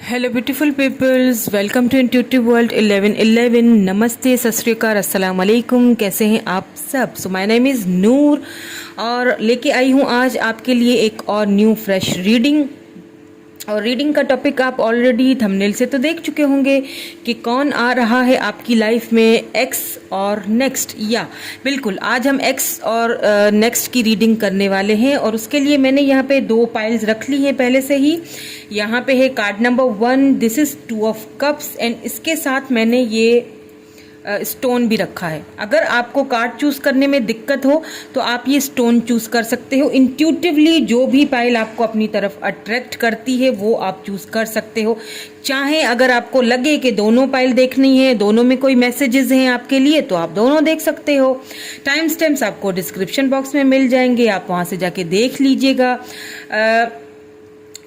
Hello beautiful peoples, welcome to intuitive world 1111। नमस्ते, सत श्री अकाल, अस्सलाम वालेकुम। कैसे हैं आप सब? सो माय नेम इज़ नूर और लेके आई हूँ आज आपके लिए एक और न्यू फ्रेश रीडिंग। और रीडिंग का टॉपिक आप ऑलरेडी थंबनेल से तो देख चुके होंगे कि कौन आ रहा है आपकी लाइफ में, एक्स और नेक्स्ट। या बिल्कुल, आज हम एक्स और नेक्स्ट की रीडिंग करने वाले हैं और उसके लिए मैंने यहाँ पे दो पाइल्स रख ली हैं पहले से ही। यहाँ पे है card number 1, this is 2 of cups, and इसके साथ मैंने ये स्टोन भी रखा है। अगर आपको कार्ड चूज करने में दिक्कत हो तो आप ये स्टोन चूज कर सकते हो। इंट्यूटिवली जो भी पाइल आपको अपनी तरफ अट्रैक्ट करती है वो आप चूज कर सकते हो। चाहे अगर आपको लगे कि दोनों पाइल देखनी है, दोनों में कोई मैसेजेस हैं आपके लिए, तो आप दोनों देख सकते हो। टाइम स्टैम्प्स आपको डिस्क्रिप्शन बॉक्स में मिल जाएंगे, आप वहां से जाके देख लीजिएगा।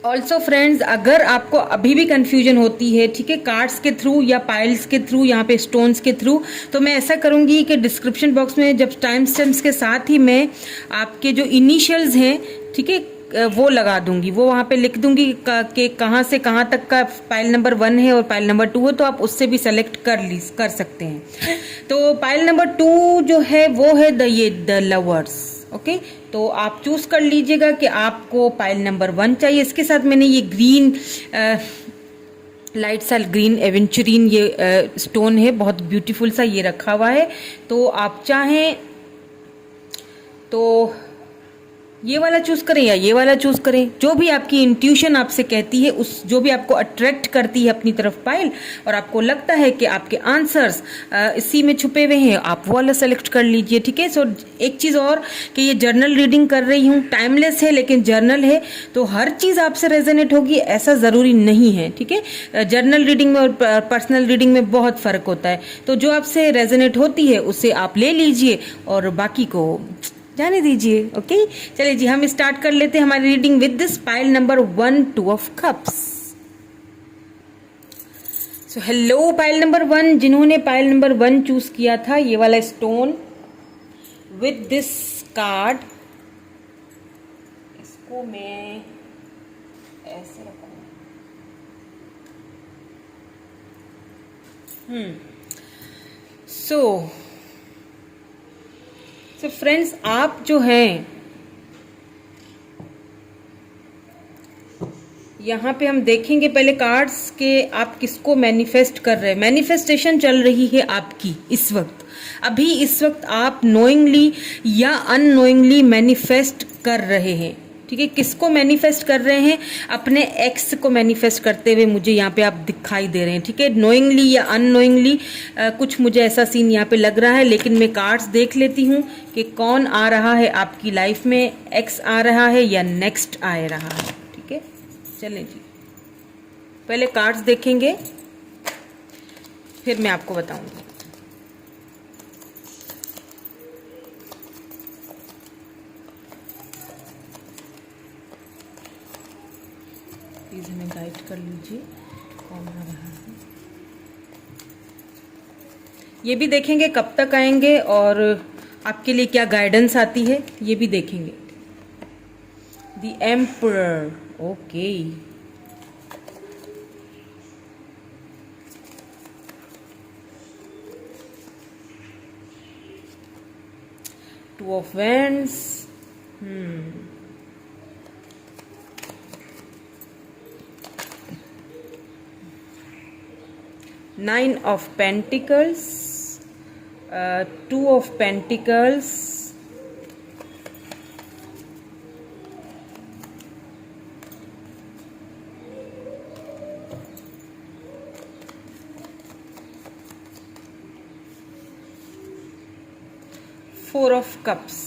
ऑल्सो फ्रेंड्स, अगर आपको अभी भी कंफ्यूजन होती है, ठीक है, कार्ड्स के थ्रू या पाइल्स के थ्रू, यहाँ पे स्टोन्स के थ्रू, तो मैं ऐसा करूँगी कि डिस्क्रिप्शन बॉक्स में जब टाइम स्टैम्प्स के साथ ही मैं आपके जो इनिशियल्स हैं, ठीक है, वो लगा दूंगी। वो वहाँ पे लिख दूंगी कि कहाँ से कहाँ तक का पाइल नंबर 1 है और पाइल नंबर 2 है, तो आप उससे भी सेलेक्ट कर सकते हैं। तो पाइल नंबर 2 जो है वो है द लवर्स। ओके, तो आप चूज कर लीजिएगा कि आपको पाइल नंबर 1 चाहिए। इसके साथ मैंने ये ग्रीन लाइट सा ग्रीन एवेंचुरीन ये स्टोन है, बहुत ब्यूटीफुल सा ये रखा हुआ है। तो आप चाहें तो ये वाला चूज करें या ये वाला चूज करें, जो भी आपकी इंट्यूशन आपसे कहती है, उस जो भी आपको अट्रैक्ट करती है अपनी तरफ पाइल, और आपको लगता है कि आपके आंसर्स इसी में छुपे हुए हैं, आप वो वाला सेलेक्ट कर लीजिए। ठीक है। सो एक चीज और कि ये जर्नल रीडिंग कर रही हूँ, टाइमलेस है लेकिन जर्नल है, तो हर चीज आपसे रेजोनेट होगी ऐसा जरूरी नहीं है। ठीक है, जर्नल रीडिंग में और पर्सनल रीडिंग में बहुत फर्क होता है। तो जो आपसे रेजोनेट होती है उसे आप ले लीजिए और बाकी को जाने दीजिए। ओके, चलिए जी, हम स्टार्ट कर लेते हैं हमारी reading with this pile number 1, 2 of cups. So hello pile number 1, जिन्होंने पाइल नंबर 1 चूज किया था, ये वाला स्टोन विद दिस कार्ड, इसको मैं ऐसे रखूंगा। सो फ्रेंड्स, आप जो हैं यहाँ पे हम देखेंगे पहले कार्ड्स के आप किसको मैनिफेस्ट कर रहे हैं। मैनिफेस्टेशन चल रही है आपकी इस वक्त। अभी इस वक्त आप नोइंगली या अननोइंगली मैनिफेस्ट कर रहे हैं। ठीक है, किसको मैनिफेस्ट कर रहे हैं? अपने एक्स को मैनिफेस्ट करते हुए मुझे यहाँ पे आप दिखाई दे रहे हैं। ठीक है, नोइंगली या अननोइंगली कुछ मुझे ऐसा सीन यहाँ पे लग रहा है, लेकिन मैं कार्ड्स देख लेती हूँ कि कौन आ रहा है आपकी लाइफ में। एक्स आ रहा है या नेक्स्ट आ रहा है? ठीक है, चलें जी, पहले कार्ड्स देखेंगे फिर मैं आपको बताऊंगी। प्लीज हमें गाइड कर लीजिए कौन आ रहा है। ये भी देखेंगे कब तक आएंगे और आपके लिए क्या गाइडेंस आती है, ये भी देखेंगे। The emperor, okay, two of wands, 9 of Pentacles, 2 of Pentacles, Four of Cups.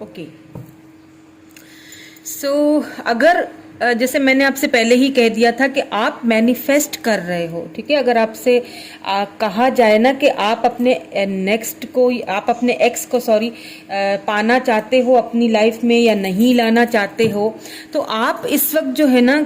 Okay, so अगर जैसे मैंने आपसे पहले ही कह दिया था कि आप मैनिफेस्ट कर रहे हो। ठीक है, अगर आपसे कहा जाए ना कि आप अपने नेक्स्ट को, आप अपने एक्स को पाना चाहते हो अपनी लाइफ में या नहीं लाना चाहते हो, तो आप इस वक्त जो है ना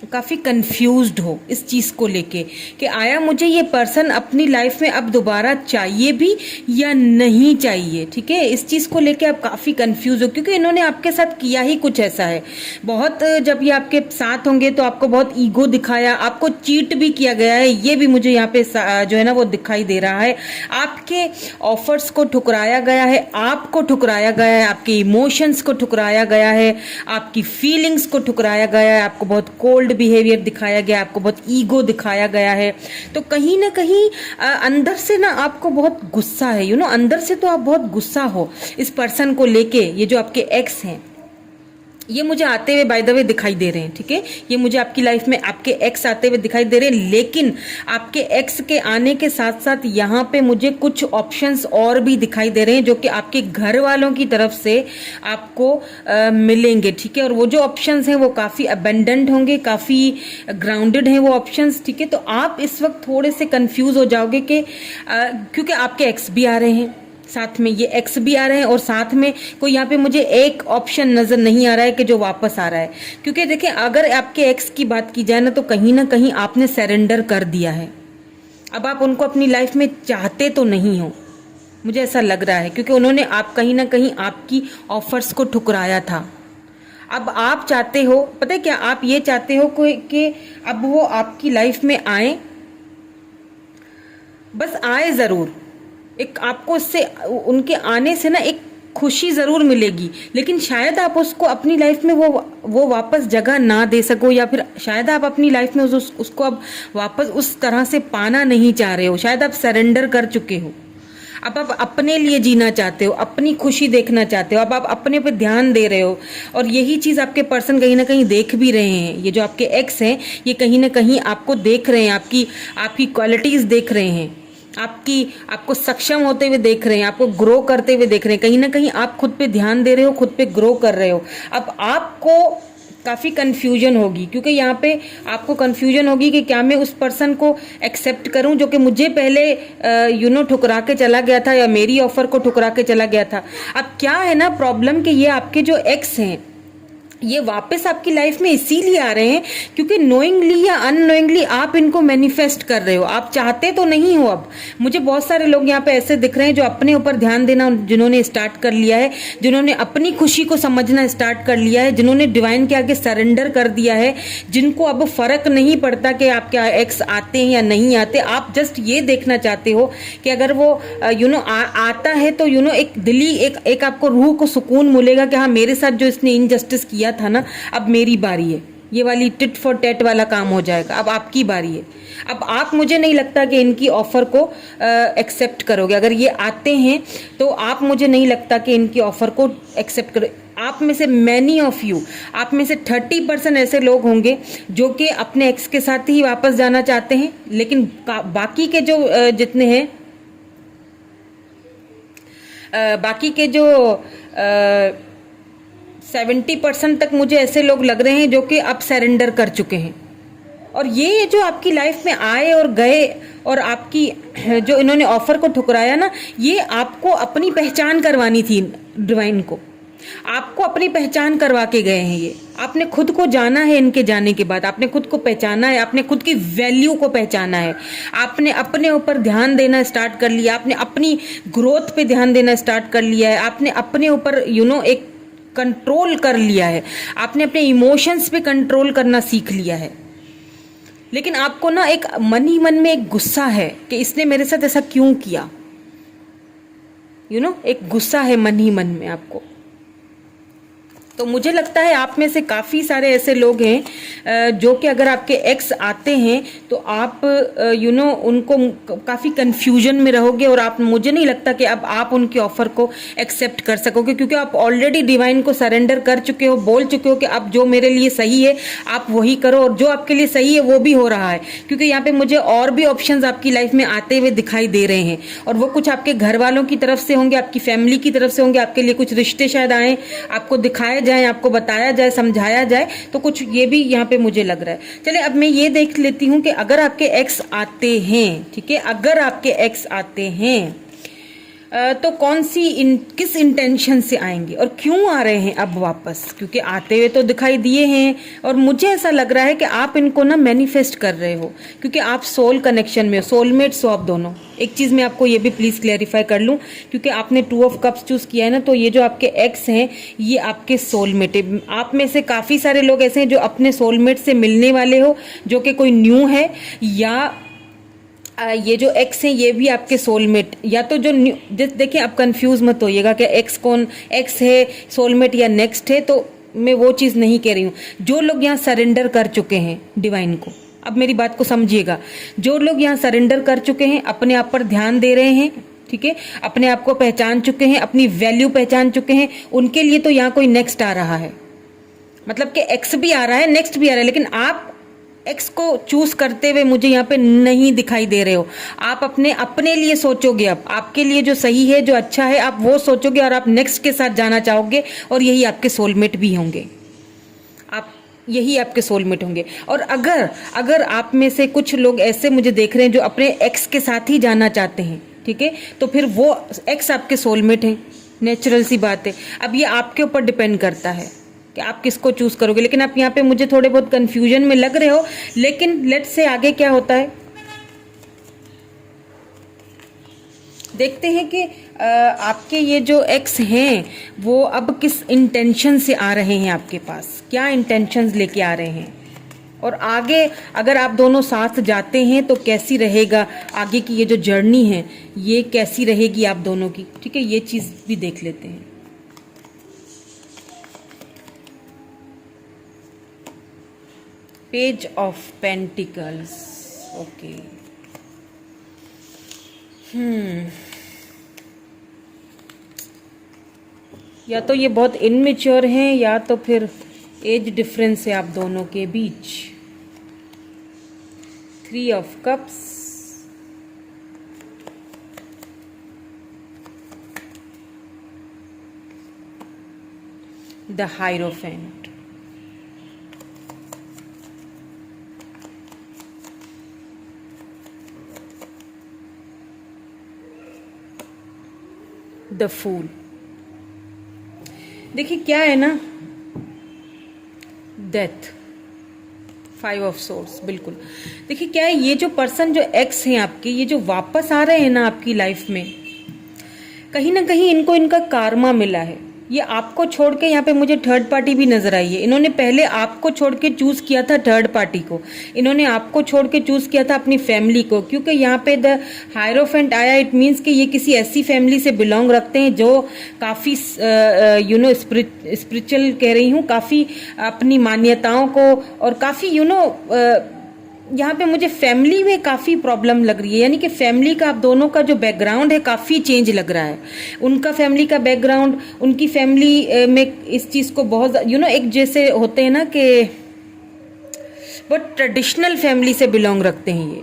काफ़ी कंफ्यूज्ड हो इस चीज़ को लेके कि आया मुझे ये पर्सन अपनी लाइफ में अब दोबारा चाहिए भी या नहीं चाहिए। ठीक है, इस चीज़ को लेके आप काफ़ी कंफ्यूज हो, क्योंकि इन्होंने आपके साथ किया ही कुछ ऐसा है। बहुत जब ये आपके साथ होंगे तो आपको बहुत ईगो दिखाया, आपको चीट भी किया गया है, ये भी मुझे यहाँ पे जो है ना वो दिखाई दे रहा है। आपके ऑफर्स को ठुकराया गया है, आपको ठुकराया गया है, आपके इमोशंस को ठुकराया गया है, आपकी फीलिंग्स को ठुकराया गया है, आपको बहुत कोल्ड बिहेवियर दिखाया गया, आपको बहुत ईगो दिखाया गया है। तो कहीं ना कहीं अंदर से ना आपको बहुत गुस्सा है, अंदर से तो आप बहुत गुस्सा हो इस पर्सन को लेके। ये जो आपके एक्स हैं ये मुझे आते हुए बाय द वे दिखाई दे रहे हैं। ठीक है, ये मुझे आपकी लाइफ में आपके एक्स आते हुए दिखाई दे रहे हैं, लेकिन आपके एक्स के आने के साथ साथ यहाँ पे मुझे कुछ ऑप्शंस और भी दिखाई दे रहे हैं जो कि आपके घर वालों की तरफ से आपको मिलेंगे। ठीक है, और वो जो ऑप्शंस हैं वो काफ़ी अबेंडेंट होंगे, काफ़ी ग्राउंडेड हैं वो ऑप्शंस। ठीक है, तो आप इस वक्त थोड़े से कंफ्यूज हो जाओगे कि क्योंकि आपके एक्स भी आ रहे हैं, साथ में ये एक्स भी आ रहे हैं, और साथ में कोई यहाँ पे मुझे एक ऑप्शन नजर नहीं आ रहा है कि जो वापस आ रहा है। क्योंकि देखिए, अगर आपके एक्स की बात की जाए ना तो कहीं आपने सरेंडर कर दिया है। अब आप उनको अपनी लाइफ में चाहते तो नहीं हो, मुझे ऐसा लग रहा है, क्योंकि उन्होंने आप कहीं ना कहीं आपकी ऑफर्स को ठुकराया था। अब आप चाहते हो, पता है क्या, आप ये चाहते हो कि अब वो आपकी लाइफ में आए, बस आए जरूर, एक आपको उससे उनके आने से ना एक खुशी जरूर मिलेगी, लेकिन शायद आप उसको अपनी लाइफ में वो वापस जगह ना दे सको, या फिर शायद आप अपनी लाइफ में उसको अब वापस उस तरह से पाना नहीं चाह रहे हो। शायद आप सरेंडर कर चुके हो, अब आप अपने लिए जीना चाहते हो, अपनी खुशी देखना चाहते हो, अब आप अपने पे ध्यान दे रहे हो। और यही चीज़ आपके पर्सन कहीं ना कहीं देख भी रहे हैं। ये जो आपके एक्स हैं ये कहीं ना कहीं आपको देख रहे हैं, आपकी क्वालिटीज़ देख रहे हैं, आपको सक्षम होते हुए देख रहे हैं, आपको ग्रो करते हुए देख रहे हैं। कहीं ना कहीं आप खुद पे ध्यान दे रहे हो, खुद पे ग्रो कर रहे हो। अब आपको काफ़ी कन्फ्यूजन होगी, क्योंकि यहाँ पे आपको कन्फ्यूजन होगी कि क्या मैं उस पर्सन को एक्सेप्ट करूं जो कि मुझे पहले ठुकरा के चला गया था, या मेरी ऑफर को ठुकरा के चला गया था। अब क्या है ना प्रॉब्लम कि ये आपके जो एक्स हैं ये वापस आपकी लाइफ में इसीलिए आ रहे हैं क्योंकि नोइंगली या अननोइंगली आप इनको मैनिफेस्ट कर रहे हो। आप चाहते तो नहीं हो। अब मुझे बहुत सारे लोग यहाँ पे ऐसे दिख रहे हैं जो अपने ऊपर ध्यान देना जिन्होंने स्टार्ट कर लिया है, जिन्होंने अपनी खुशी को समझना स्टार्ट कर लिया है, जिन्होंने डिवाइन के आगे सरेंडर कर दिया है, जिनको अब फर्क नहीं पड़ता कि आपके एक्स आते हैं या नहीं आते। आप जस्ट ये देखना चाहते हो कि अगर वो आता है तो एक दिली एक आपको रूह को सुकून मिलेगा कि हाँ, मेरे साथ जो इसने इनजस्टिस किया था ना, अब मेरी बारी है। ये वाली टिट फॉर टैट वाला काम हो जाएगा, अब आपकी बारी है। अब आप, मुझे नहीं लगता कि इनकी ऑफर को एक्सेप्ट करोगे। अगर ये आते हैं तो आप, मुझे नहीं लगता कि इनकी ऑफर को एक्सेप्ट करो। आप में से मैनी ऑफ यू, आप में से 30% ऐसे लोग होंगे जो कि अपने एक्स के साथ ही वापस जाना चाहते हैं, लेकिन बाकी के जो जितने हैं, बाकी के जो 70% तक मुझे ऐसे लोग लग रहे हैं जो कि अब सरेंडर कर चुके हैं। और ये जो आपकी लाइफ में आए और गए और आपकी जो इन्होंने ऑफर को ठुकराया ना, ये आपको अपनी पहचान करवानी थी। डिवाइन को आपको अपनी पहचान करवा के गए हैं। ये आपने खुद को जाना है, इनके जाने के बाद आपने खुद को पहचाना है, आपने खुद की वैल्यू को पहचाना है, आपने अपने ऊपर ध्यान देना स्टार्ट कर लिया, आपने अपनी ग्रोथ पे ध्यान देना स्टार्ट कर लिया है, आपने अपने ऊपर एक कंट्रोल कर लिया है, आपने अपने इमोशंस पे कंट्रोल करना सीख लिया है। लेकिन आपको ना एक मन ही मन में एक गुस्सा है कि इसने मेरे साथ ऐसा क्यों किया। एक गुस्सा है मन ही मन में आपको। तो मुझे लगता है आप में से काफ़ी सारे ऐसे लोग हैं जो कि अगर आपके एक्स आते हैं तो आप उनको काफ़ी कंफ्यूजन में रहोगे, और आप, मुझे नहीं लगता कि अब आप उनकी ऑफर को एक्सेप्ट कर सकोगे, क्योंकि आप ऑलरेडी डिवाइन को सरेंडर कर चुके हो, बोल चुके हो कि अब जो मेरे लिए सही है आप वही करो, और जो आपके लिए सही है वो भी हो रहा है। क्योंकि यहाँ पे मुझे और भी ऑप्शंस आपकी लाइफ में आते हुए दिखाई दे रहे हैं, और वो कुछ आपके घर वालों की तरफ से होंगे, आपकी फैमिली की तरफ से होंगे, आपके लिए कुछ रिश्ते शायद आए, आपको दिखाया जाए, आपको बताया जाए, समझाया जाए, तो कुछ ये भी यहाँ पे मुझे लग रहा है। चलिए अब मैं ये देख लेती हूँ कि अगर आपके एक्स आते हैं, ठीक है, अगर आपके एक्स आते हैं तो किस इंटेंशन से आएंगे और क्यों आ रहे हैं अब वापस, क्योंकि आते हुए तो दिखाई दिए हैं और मुझे ऐसा लग रहा है कि आप इनको ना मैनिफेस्ट कर रहे हो, क्योंकि आप सोल कनेक्शन में हो, सोलमेट्स हो आप दोनों। एक चीज़ मैं आपको ये भी प्लीज़ क्लैरिफाई कर लूँ, क्योंकि आपने 2 ऑफ कप्स चूज़ किया है ना, तो ये जो आपके एक्स हैं ये आपके सोलमेट है। आप में से काफ़ी सारे लोग ऐसे हैं जो अपने सोलमेट से मिलने वाले हो, जो कि कोई न्यू है, या ये जो एक्स हैं ये भी आपके सोलमेट, या तो जो देखिए आप कंफ्यूज मत होइएगा कि एक्स है सोलमेट या नेक्स्ट है, तो मैं वो चीज़ नहीं कह रही हूँ। जो लोग यहाँ सरेंडर कर चुके हैं डिवाइन को, अब मेरी बात को समझिएगा, जो लोग यहाँ सरेंडर कर चुके हैं, अपने आप पर ध्यान दे रहे हैं, ठीक है, अपने आप को पहचान चुके हैं, अपनी वैल्यू पहचान चुके हैं, उनके लिए तो यहाँ कोई नेक्स्ट आ रहा है। मतलब कि एक्स भी आ रहा है, नेक्स्ट भी आ रहा है, लेकिन आप एक्स को चूज करते हुए मुझे यहाँ पे नहीं दिखाई दे रहे हो। आप अपने लिए सोचोगे, अब आपके लिए जो सही है, जो अच्छा है, आप वो सोचोगे और आप नेक्स्ट के साथ जाना चाहोगे, और यही आपके सोलमेट भी होंगे। यही आपके सोलमेट होंगे। और अगर आप में से कुछ लोग ऐसे मुझे देख रहे हैं जो अपने एक्स के साथ ही जाना चाहते हैं, ठीक है, तो फिर वो एक्स आपके सोलमेट हैं, नेचुरल सी बात है। अब ये आपके ऊपर डिपेंड करता है कि आप किसको चूज करोगे, लेकिन आप यहाँ पे मुझे थोड़े बहुत कंफ्यूजन में लग रहे हो, लेकिन लेट्स से आगे क्या होता है देखते हैं कि आपके ये जो एक्स हैं वो अब किस इंटेंशन से आ रहे हैं आपके पास, क्या इंटेंशंस लेके आ रहे हैं, और आगे अगर आप दोनों साथ जाते हैं तो कैसी रहेगा आगे की ये जो जर्नी है, ये कैसी रहेगी आप दोनों की, ठीक है, ये चीज़ भी देख लेते हैं। Page of pentacles, okay. या तो ये बहुत इनमेच्योर हैं, या तो फिर एज डिफरेंस है आप दोनों के बीच। 3 of cups, the hierophant, the fool. देखिए क्या है ना, डेथ, 5 ऑफ सोर्स, बिल्कुल। देखिए क्या है, ये जो पर्सन जो एक्स हैं आपके, ये जो वापस आ रहे हैं ना आपकी लाइफ में, कहीं ना कहीं इनको इनका कार्मा मिला है। ये आपको छोड़ के, यहाँ पे मुझे थर्ड पार्टी भी नजर आई है, इन्होंने पहले आपको छोड़ के चूज किया था थर्ड पार्टी को, इन्होंने आपको छोड़ के चूज किया था अपनी फैमिली को, क्योंकि यहाँ पे द हायरोफेंट आया, इट मीन्स कि ये किसी ऐसी फैमिली से बिलोंग रखते हैं जो काफ़ी स्पिरिचुअल कह रही हूँ, काफ़ी अपनी मान्यताओं को, और काफ़ी यहाँ पे मुझे फैमिली में काफ़ी प्रॉब्लम लग रही है, यानी कि फैमिली का आप दोनों का जो बैकग्राउंड है काफ़ी चेंज लग रहा है। उनका फैमिली का बैकग्राउंड, उनकी फैमिली में इस चीज़ को बहुत एक जैसे होते हैं ना कि बहुत ट्रेडिशनल फैमिली से बिलोंग रखते हैं ये।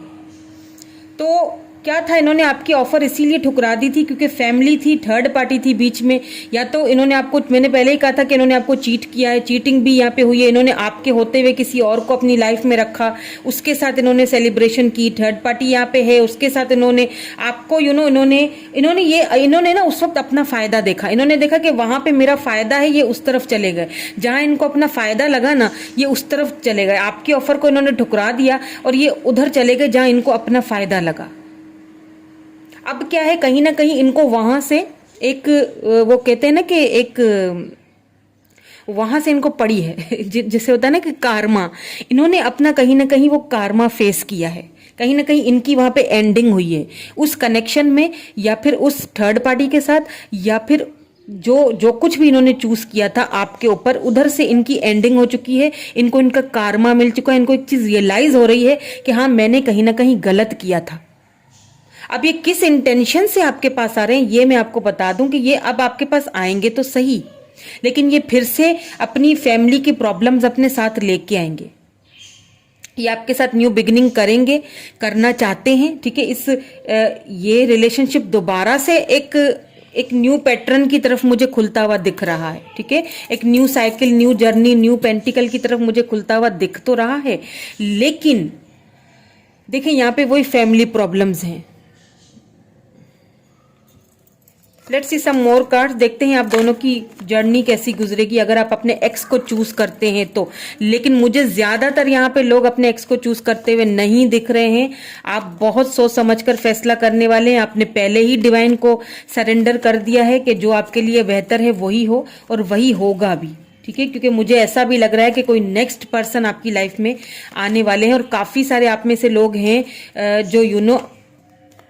तो क्या था, इन्होंने आपकी ऑफर इसीलिए ठुकरा दी थी क्योंकि फैमिली थी, थर्ड पार्टी थी बीच में, या तो इन्होंने आपको, मैंने पहले ही कहा था कि इन्होंने आपको चीट किया है, चीटिंग भी यहाँ पे हुई है, इन्होंने आपके होते हुए किसी और को अपनी लाइफ में रखा, उसके साथ इन्होंने सेलिब्रेशन की, थर्ड पार्टी यहाँ पे है, उसके साथ इन्होंने आपको इन्होंने ना उस वक्त अपना फायदा देखा, इन्होंने देखा कि वहां पे मेरा फायदा है, ये उस तरफ चले गए, जहां इनको अपना फायदा लगा ना ये उस तरफ चले गए, आपकी ऑफर को इन्होंने ठुकरा दिया और ये उधर चले गए जहां इनको अपना फायदा लगा। अब क्या है, कहीं ना कहीं इनको वहां से एक, वो कहते हैं ना कि एक वहां से इनको पड़ी है जैसे होता है ना कि कार्मा, इन्होंने अपना कहीं ना कहीं वो कार्मा फेस किया है, कहीं ना कहीं इनकी वहां पे एंडिंग हुई है उस कनेक्शन में, या फिर उस थर्ड पार्टी के साथ, या फिर जो कुछ भी इन्होंने चूज किया था आपके ऊपर, उधर से इनकी एंडिंग हो चुकी है, इनको इनका कार्मा मिल चुका है, इनको एक चीज रियलाइज हो रही है कि हाँ मैंने कहीं ना कहीं गलत किया था। अब ये किस इंटेंशन से आपके पास आ रहे हैं ये मैं आपको बता दूं कि ये अब आपके पास आएंगे तो सही, लेकिन ये फिर से अपनी फैमिली की प्रॉब्लम्स अपने साथ लेके आएंगे, ये आपके साथ न्यू बिगिनिंग करेंगे, करना चाहते हैं, ठीक है। ये रिलेशनशिप दोबारा से एक न्यू पैटर्न की तरफ मुझे खुलता हुआ दिख रहा है, ठीक है, एक new cycle, new journey, new pentacle की तरफ मुझे खुलता हुआ दिख तो रहा है, लेकिन देखिए यहाँ पे वही फैमिली प्रॉब्लम्स हैं, let's see some more cards, देखते हैं आप दोनों की जर्नी कैसी गुजरेगी अगर आप अपने एक्स को चूज करते हैं तो। लेकिन मुझे ज्यादातर यहाँ पे लोग अपने एक्स को चूज करते हुए नहीं दिख रहे हैं। आप बहुत सोच समझकर फैसला करने वाले हैं। आपने पहले ही डिवाइन को सरेंडर कर दिया है कि जो आपके लिए बेहतर है वही हो और वही होगा भी, ठीक है। क्योंकि मुझे ऐसा भी लग रहा है कि कोई नेक्स्ट पर्सन आपकी लाइफ में आने वाले हैं और काफी सारे आप में से लोग हैं जो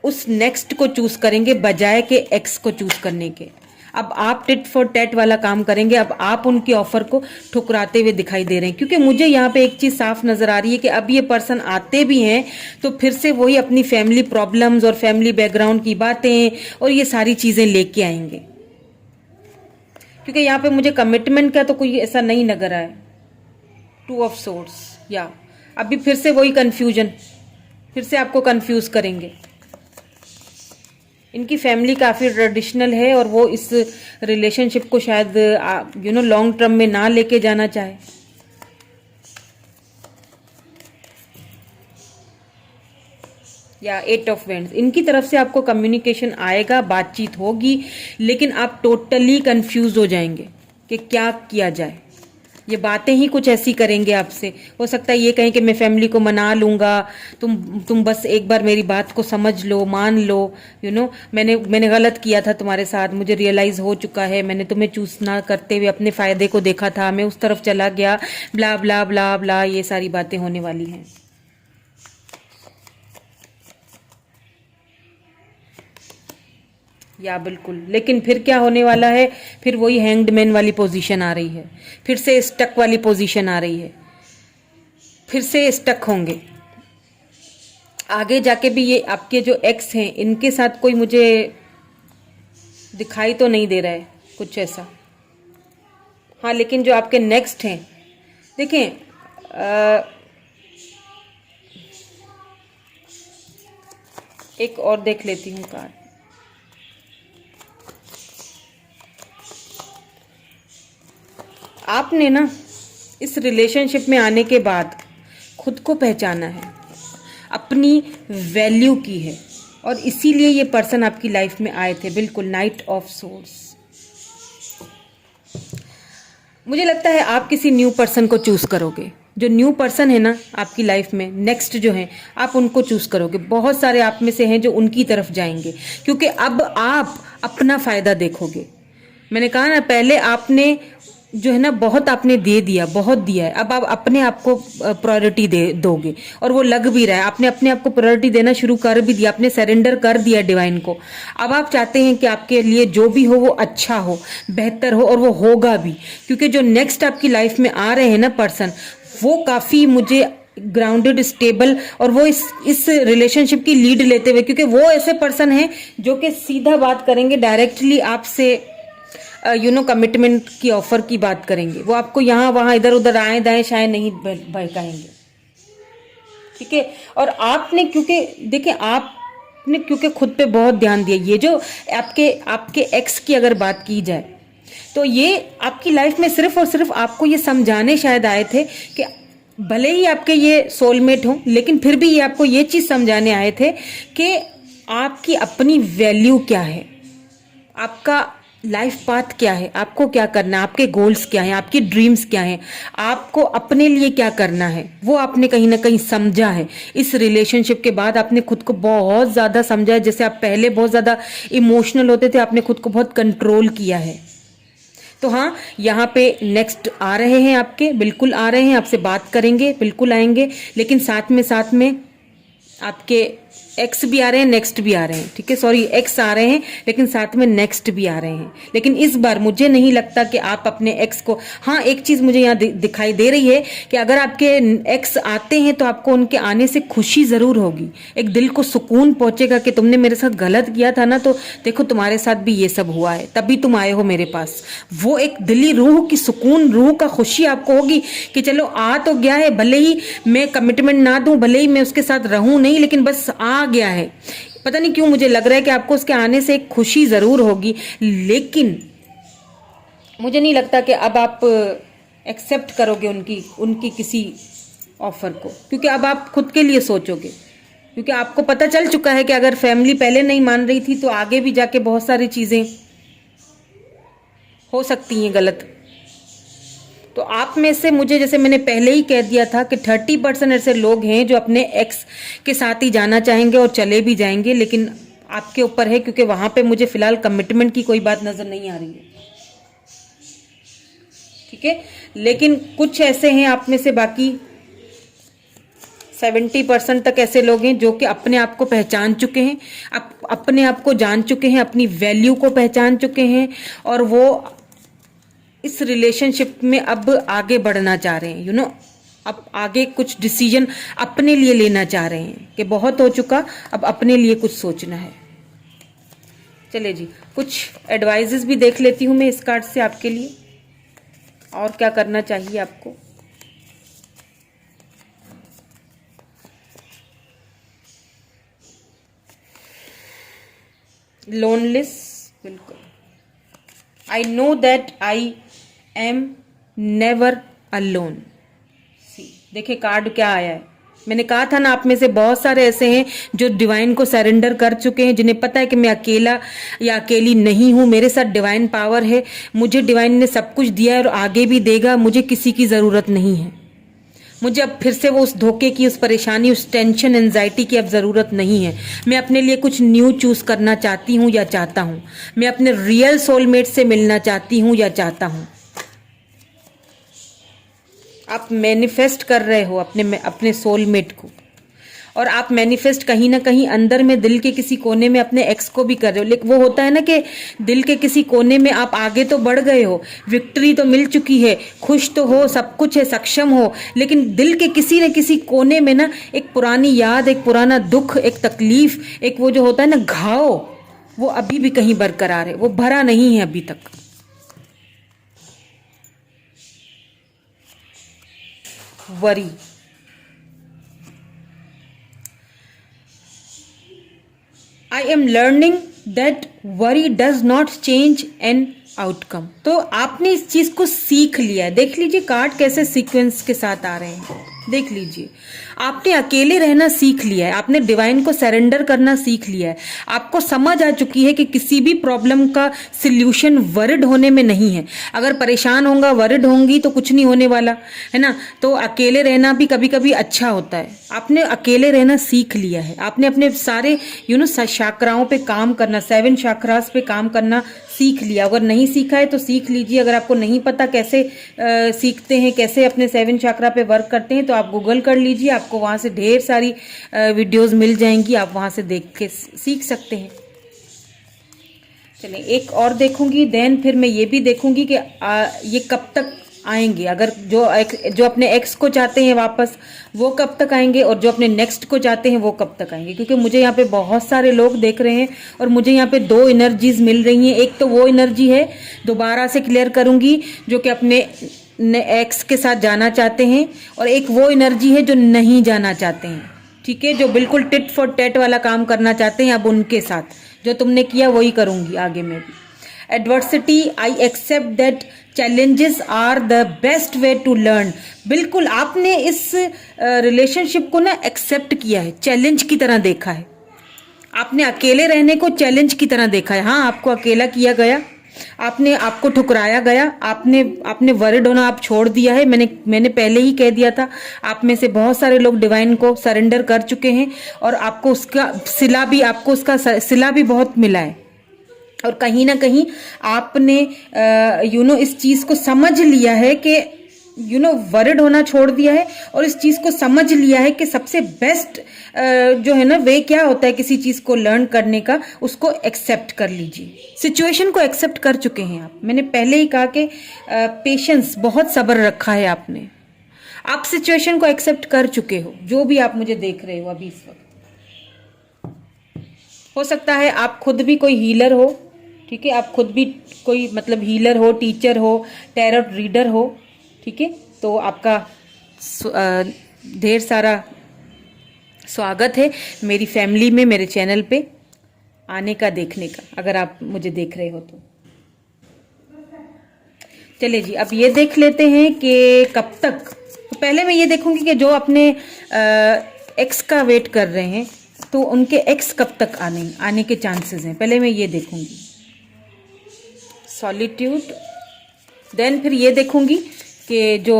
उस नेक्स्ट को चूज करेंगे बजाय के एक्स को चूज करने के। अब आप टिट फॉर टैट वाला काम करेंगे। अब आप उनकी ऑफर को ठुकराते हुए दिखाई दे रहे हैं, क्योंकि मुझे यहाँ पे एक चीज साफ नजर आ रही है कि अब ये पर्सन आते भी हैं तो फिर से वही अपनी फैमिली प्रॉब्लम्स और फैमिली बैकग्राउंड की बातें और ये सारी चीजें लेके आएंगे। क्योंकि यहाँ पे मुझे कमिटमेंट का तो कोई ऐसा नहीं लग रहा है। 2 ऑफ सोर्ड्स, या अभी फिर से वही कंफ्यूजन, फिर से आपको कंफ्यूज करेंगे। इनकी फैमिली काफी ट्रेडिशनल है और वो इस रिलेशनशिप को शायद लॉन्ग टर्म में ना लेके जाना चाहे। या 8 ऑफ वेंड्स, इनकी तरफ से आपको कम्युनिकेशन आएगा, बातचीत होगी, लेकिन आप टोटली कंफ्यूज हो जाएंगे कि क्या किया जाए। ये बातें ही कुछ ऐसी करेंगे आपसे। हो सकता है ये कहें कि मैं फैमिली को मना लूंगा, तुम बस एक बार मेरी बात को समझ लो, मान लो, मैंने गलत किया था तुम्हारे साथ, मुझे रियलाइज हो चुका है, मैंने तुम्हें चूज ना करते हुए अपने फायदे को देखा था, मैं उस तरफ चला गया, ब्ला ब्ला ब्ला ब्ला, ये सारी बातें होने वाली हैं। या बिल्कुल, लेकिन फिर क्या होने वाला है, फिर वही हैंग्ड मैन वाली पोजीशन आ रही है, फिर से स्टक वाली पोजीशन आ रही है, फिर से स्टक होंगे। आगे जाके भी ये आपके जो एक्स हैं इनके साथ कोई मुझे दिखाई तो नहीं दे रहा है कुछ ऐसा। हाँ, लेकिन जो आपके नेक्स्ट हैं, देखें एक और देख लेती हूँ कार्ड। आपने ना इस रिलेशनशिप में आने के बाद खुद को पहचाना है, अपनी वैल्यू की है, और इसीलिए ये पर्सन आपकी लाइफ में आए थे। बिल्कुल, नाइट ऑफ सोर्ड्स। मुझे लगता है आप किसी न्यू पर्सन को चूज करोगे। जो न्यू पर्सन है ना आपकी लाइफ में, नेक्स्ट जो है, आप उनको चूज करोगे। बहुत सारे आप में से हैं जो उनकी तरफ जाएंगे, क्योंकि अब आप अपना फायदा देखोगे। मैंने कहा ना, पहले आपने जो है ना बहुत आपने दे दिया, बहुत दिया है, अब आप अपने आप को प्रायोरिटी दोगे, और वो लग भी रहा है। आपने अपने आप को प्रायोरिटी देना शुरू कर भी दिया, आपने सरेंडर कर दिया डिवाइन को। अब आप चाहते हैं कि आपके लिए जो भी हो वो अच्छा हो, बेहतर हो, और वो होगा भी। क्योंकि जो नेक्स्ट आपकी लाइफ में आ रहे हैं ना पर्सन, वो काफी मुझे ग्राउंडेड, स्टेबल, और वो इस रिलेशनशिप की लीड लेते हुए, क्योंकि वो ऐसे पर्सन हैं जो कि सीधा बात करेंगे, डायरेक्टली आपसे कमिटमेंट की ऑफर की बात करेंगे। वो आपको यहाँ वहां इधर उधर आए दाएं शायद नहीं बहकाएंगे, ठीक है। और आपने क्योंकि देखिए, आपने क्योंकि खुद पे बहुत ध्यान दिया। ये जो आपके एक्स की अगर बात की जाए तो ये आपकी लाइफ में सिर्फ और सिर्फ आपको ये समझाने शायद आए थे कि भले ही आपके ये सोलमेट हो, लेकिन फिर भी ये आपको ये चीज समझाने आए थे कि आपकी अपनी वैल्यू क्या है, आपका लाइफ पाथ क्या है, आपको क्या करना है, आपके गोल्स क्या हैं, आपकी ड्रीम्स क्या हैं, आपको अपने लिए क्या करना है, वो आपने कहीं ना कहीं समझा है। इस रिलेशनशिप के बाद आपने खुद को बहुत ज्यादा समझा है। जैसे आप पहले बहुत ज्यादा इमोशनल होते थे, आपने खुद को बहुत कंट्रोल किया है। तो हाँ, यहाँ पे नेक्स्ट आ रहे हैं आपके, बिल्कुल आ रहे हैं, आपसे बात करेंगे, बिल्कुल आएंगे, लेकिन साथ में आपके एक्स भी आ रहे हैं, नेक्स्ट भी आ रहे हैं, ठीक है। सॉरी, एक्स आ रहे हैं लेकिन साथ में नेक्स्ट भी आ रहे हैं। लेकिन इस बार मुझे नहीं लगता कि आप अपने एक्स को, हाँ एक चीज मुझे यहाँ दिखाई दे रही है कि अगर आपके एक्स आते हैं तो आपको उनके आने से खुशी जरूर होगी, एक दिल को सुकून पहुंचेगा कि तुमने मेरे साथ गलत किया था ना, तो देखो तुम्हारे साथ भी ये सब हुआ है, तभी तुम आए हो मेरे पास। वो एक दिली रूह की सुकून, रूह का खुशी आपको होगी कि चलो आ तो गया है, भले ही मैं कमिटमेंट ना दूं, भले ही मैं उसके साथ रहूं नहीं, लेकिन बस आ गया है। पता नहीं क्यों मुझे लग रहा है कि आपको उसके आने से एक खुशी जरूर होगी, लेकिन मुझे नहीं लगता कि अब आप एक्सेप्ट करोगे उनकी किसी ऑफर को, क्योंकि अब आप खुद के लिए सोचोगे। क्योंकि आपको पता चल चुका है कि अगर फैमिली पहले नहीं मान रही थी तो आगे भी जाके बहुत सारी चीजें हो सकती हैं गलत। तो आप में से मुझे, जैसे मैंने पहले ही कह दिया था कि 30% ऐसे लोग हैं जो अपने एक्स के साथ ही जाना चाहेंगे और चले भी जाएंगे, लेकिन आपके ऊपर है, क्योंकि वहां पे मुझे फिलहाल कमिटमेंट की कोई बात नजर नहीं आ रही है। ठीक है, लेकिन कुछ ऐसे हैं आप में से, बाकी 70% तक ऐसे लोग हैं जो कि अपने आप को पहचान चुके हैं, अपने आप को जान चुके हैं, अपनी वैल्यू को पहचान चुके हैं, और वो इस रिलेशनशिप में अब आगे बढ़ना चाह रहे हैं। अब आगे कुछ डिसीजन अपने लिए लेना चाह रहे हैं कि बहुत हो चुका, अब अपने लिए कुछ सोचना है। चलिए जी, कुछ एडवाइजेस भी देख लेती हूं मैं इस कार्ड से आपके लिए, और क्या करना चाहिए आपको। लोनलेस, बिल्कुल। I know that I am never alone. देखिए कार्ड क्या आया है। मैंने कहा था ना, आप में से बहुत सारे ऐसे हैं जो डिवाइन को सरेंडर कर चुके हैं, जिन्हें पता है कि मैं अकेला या अकेली नहीं हूं, मेरे साथ डिवाइन पावर है, मुझे डिवाइन ने सब कुछ दिया है और आगे भी देगा, मुझे किसी की जरूरत नहीं है। मुझे अब फिर से वो उस धोखे की, उस परेशानी, उस टेंशन, एंजाइटी की अब ज़रूरत नहीं है। मैं अपने लिए कुछ न्यू चूज़ करना चाहती हूँ या चाहता हूँ। मैं अपने रियल सोलमेट से मिलना चाहती हूँ या चाहता हूँ। आप मैनिफेस्ट कर रहे हो अपने सोलमेट को, और आप मैनिफेस्ट कहीं ना कहीं अंदर में, दिल के किसी कोने में अपने एक्स को भी कर रहे हो। लेकिन वो होता है ना कि दिल के किसी कोने में आप आगे तो बढ़ गए हो, विक्ट्री तो मिल चुकी है, खुश तो हो, सब कुछ है, सक्षम हो, लेकिन दिल के किसी न किसी कोने में ना एक पुरानी याद, एक पुराना दुख, एक तकलीफ, एक वो जो होता है ना घाव, वो अभी भी कहीं बरकरार है, वो भरा नहीं है अभी तक। Worry, I am learning that worry does not change an outcome। तो आपने इस चीज को सीख लिया है। देख लीजिए कार्ड कैसे सीक्वेंस के साथ आ रहे हैं, देख लीजिए। आपने अकेले रहना सीख लिया है, आपने डिवाइन को सरेंडर करना सीख लिया है। आपको समझ आ चुकी है कि किसी भी प्रॉब्लम का सिल्यूशन वरिड होने में नहीं है। अगर परेशान होगा, वरिड होंगी तो कुछ नहीं होने वाला है ना। तो अकेले रहना भी कभी कभी अच्छा होता है। आपने अकेले रहना सीख लिया है। आपने अपने सारे शाक्राओं पे काम करना, 7 शाक्रास पे काम करना सीख लिया। अगर नहीं सीखा है तो सीख लीजिए। अगर आपको नहीं पता कैसे सीखते हैं, कैसे अपने 7 शाक्रा पे वर्क करते हैं, तो आप गूगल कर लीजिए, आपको वहां से ढेर सारी वीडियोस मिल जाएंगी, आप वहां से देख के सीख सकते हैं। चलिए एक और देखूंगी, देन फिर मैं ये भी देखूंगी कि ये कब तक आएंगे। अगर जो अपने एक्स को चाहते हैं वापस, वो कब तक आएंगे, और जो अपने नेक्स्ट को चाहते हैं वो कब तक आएंगे। क्योंकि मुझे यहाँ पे बहुत सारे लोग देख रहे हैं और मुझे यहाँ पे 2 एनर्जीज मिल रही हैं। एक तो वो एनर्जी है, दोबारा से क्लियर करूंगी, जो कि अपने एक्स के साथ जाना चाहते हैं, और एक वो एनर्जी है जो नहीं जाना चाहते हैं। ठीक है, जो बिल्कुल टिट फॉर टैट वाला काम करना चाहते हैं। अब उनके साथ जो तुमने किया वही करूंगी आगे में भी। Adversity, I accept that challenges are the best way to learn. बिल्कुल आपने इस रिलेशनशिप को ना एक्सेप्ट किया है, चैलेंज की तरह देखा है। आपने अकेले रहने को चैलेंज की तरह देखा है। हाँ, आपको अकेला किया गया, आपको ठुकराया गया, आपने वरिड होना आप छोड़ दिया है। मैंने पहले ही कह दिया था, आप में से बहुत सारे लोग डिवाइन को सरेंडर कर चुके हैं, और आपको उसका सिला भी बहुत मिला है। और कहीं ना कहीं आपने इस चीज को समझ लिया है कि वरिड होना छोड़ दिया है, और इस चीज को समझ लिया है कि सबसे बेस्ट जो है ना वे क्या होता है किसी चीज को लर्न करने का, उसको एक्सेप्ट कर लीजिए। सिचुएशन को एक्सेप्ट कर चुके हैं आप। मैंने पहले ही कहा कि पेशेंस, बहुत सब्र रखा है आपने। आप सिचुएशन को एक्सेप्ट कर चुके हो, जो भी आप मुझे देख रहे हो अभी इस वक्त। हो सकता है आप खुद भी कोई हीलर हो, ठीक है, आप खुद भी कोई मतलब हीलर हो, टीचर हो, टैरोट रीडर हो, ठीक है। तो आपका ढेर सारा स्वागत है मेरी फैमिली में, मेरे चैनल पे आने का, देखने का, अगर आप मुझे देख रहे हो तो। चलिए जी, अब ये देख लेते हैं कि कब तक। तो पहले मैं ये देखूंगी कि जो अपने एक्स का वेट कर रहे हैं, तो उनके एक्स कब तक आने के चांसेस हैं, पहले मैं ये देखूंगी। सॉलिट्यूड, देन फिर ये देखूंगी कि जो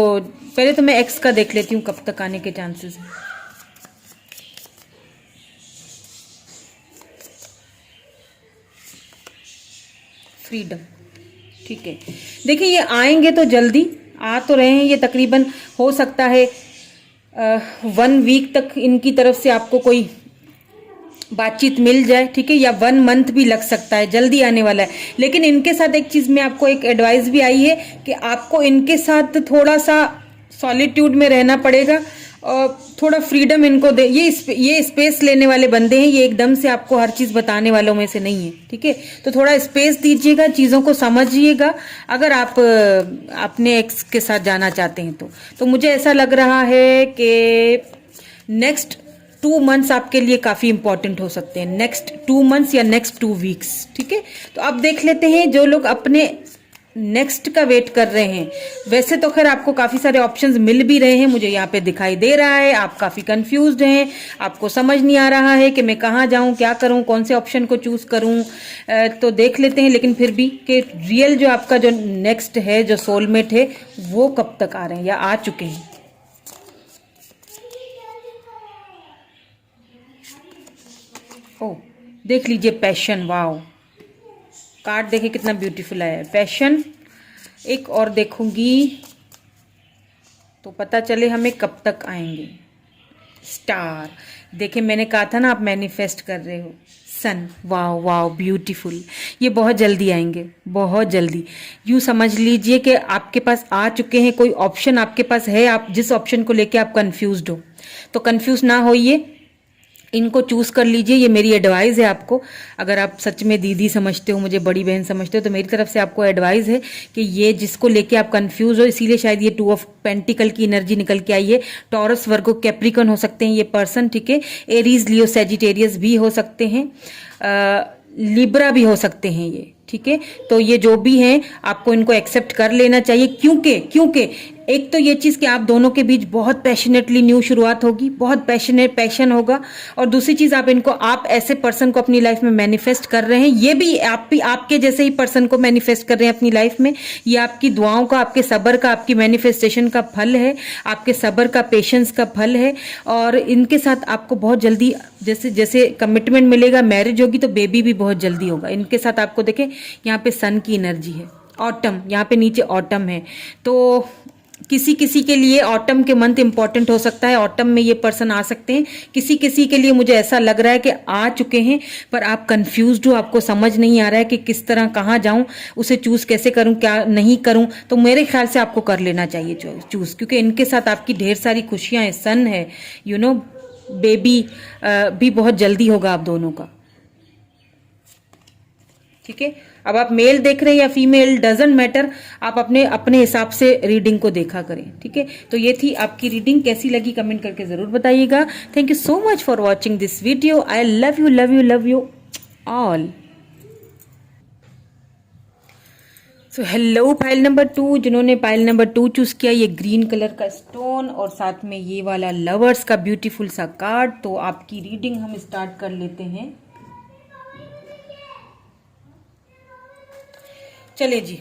पहले तो मैं एक्स का देख लेती हूँ कब तक आने के चांसेस हैं। फ्रीडम, ठीक है। देखिए ये आएंगे तो जल्दी आ तो रहे हैं, ये तकरीबन हो सकता है 1 वीक तक इनकी तरफ से आपको कोई बातचीत मिल जाए, ठीक है, या 1 मंथ भी लग सकता है, जल्दी आने वाला है। लेकिन इनके साथ एक चीज में आपको एक एडवाइस भी आई है कि आपको इनके साथ थोड़ा सा सॉलिट्यूड में रहना पड़ेगा और थोड़ा फ्रीडम इनको दे। ये स्पेस लेने वाले बंदे हैं, ये एकदम से आपको हर चीज बताने वालों में से नहीं है, ठीक है। तो थोड़ा स्पेस दीजिएगा, चीजों को समझिएगा अगर आप अपने एक्स के साथ जाना चाहते हैं तो मुझे ऐसा लग रहा है कि नेक्स्ट 2 मंथ्स आपके लिए काफी इंपॉर्टेंट हो सकते हैं, नेक्स्ट 2 मंथ्स या नेक्स्ट 2 वीक्स, ठीक है। तो अब देख लेते हैं जो लोग अपने नेक्स्ट का वेट कर रहे हैं। वैसे तो खैर आपको काफी सारे ऑप्शंस मिल भी रहे हैं, मुझे यहाँ पे दिखाई दे रहा है आप काफी कंफ्यूज्ड हैं, आपको समझ नहीं आ रहा है कि मैं कहाँ जाऊं, क्या करूं, कौन से ऑप्शन को चूज करूं। तो देख लेते हैं लेकिन फिर भी कि रियल जो आपका जो नेक्स्ट है, जो सोलमेट है, वो कब तक आ रहे हैं या आ चुके हैं। ओ देख लीजिए पैशन, वाओ, कार्ड देखे कितना ब्यूटीफुल आया है, पैशन। एक और देखूंगी तो पता चले हमें कब तक आएंगे। स्टार, देखे मैंने कहा था ना आप मैनिफेस्ट कर रहे हो। सन, वाओ वाओ ब्यूटीफुल, ये बहुत जल्दी आएंगे, बहुत जल्दी। यूँ समझ लीजिए कि आपके पास आ चुके हैं, कोई ऑप्शन आपके पास है, आप जिस ऑप्शन को लेके आप कंफ्यूज्ड हो तो कंफ्यूज ना होइए, इनको चूज कर लीजिए। ये मेरी एडवाइस है आपको, अगर आप सच में दीदी समझते हो, मुझे बड़ी बहन समझते हो, तो मेरी तरफ से आपको एडवाइस है कि ये जिसको लेके आप कंफ्यूज हो, इसीलिए शायद ये 2 ऑफ पेंटिकल की एनर्जी निकल के आई है। टॉरस, वर्गो, कैप्रिकॉन हो सकते हैं ये पर्सन, ठीक है। एरीज, लियो, सेजिटेरियस भी हो सकते हैं, लिब्रा भी हो सकते हैं ये, ठीक है। तो ये जो भी हैं आपको इनको एक्सेप्ट कर लेना चाहिए, क्योंकि एक तो ये चीज कि आप दोनों के बीच बहुत पैशनेटली न्यू शुरुआत होगी, बहुत पैशन होगा। और दूसरी चीज आप ऐसे पर्सन को अपनी लाइफ में मैनिफेस्ट कर रहे हैं, ये भी आपके जैसे ही पर्सन को मैनिफेस्ट कर रहे हैं अपनी लाइफ में। ये आपकी दुआओं का, आपके सब्र का, आपकी मैनिफेस्टेशन का फल है, आपके सब्र का, पेशेंस का फल है। और इनके साथ आपको बहुत जल्दी जैसे जैसे कमिटमेंट मिलेगा, मैरिज होगी तो बेबी भी बहुत जल्दी होगा इनके साथ। आपको देखें यहाँ पे सन की एनर्जी है, ऑटम, यहाँ पे नीचे ऑटम है, तो किसी किसी के लिए ऑटम के मंथ इंपॉर्टेंट हो सकता है, ऑटम में ये पर्सन आ सकते हैं। किसी किसी के लिए मुझे ऐसा लग रहा है कि आ चुके हैं, पर आप कंफ्यूज्ड हो, आपको समझ नहीं आ रहा है कि किस तरह कहाँ जाऊं, उसे चूज कैसे करूं, क्या नहीं करूं। तो मेरे ख्याल से आपको कर लेना चाहिए चूज, क्योंकि इनके साथ आपकी ढेर सारी खुशियां हैं, सन है, बेबी भी बहुत जल्दी होगा आप दोनों का, ठीक है। अब आप मेल देख रहे हैं या फीमेल, डजंट मैटर, आप अपने अपने हिसाब से रीडिंग को देखा करें, ठीक है। तो ये थी आपकी रीडिंग, कैसी लगी कमेंट करके जरूर बताइएगा। Thank you so much for watching this video. I love you love you love you all. So hello pile number 2, जिन्होंने पाइल नंबर 2 चूज किया, ये ग्रीन कलर का स्टोन और साथ में ये वाला लवर्स का ब्यूटीफुल सा कार्ड। तो आपकी रीडिंग हम स्टार्ट कर लेते हैं। चले जी,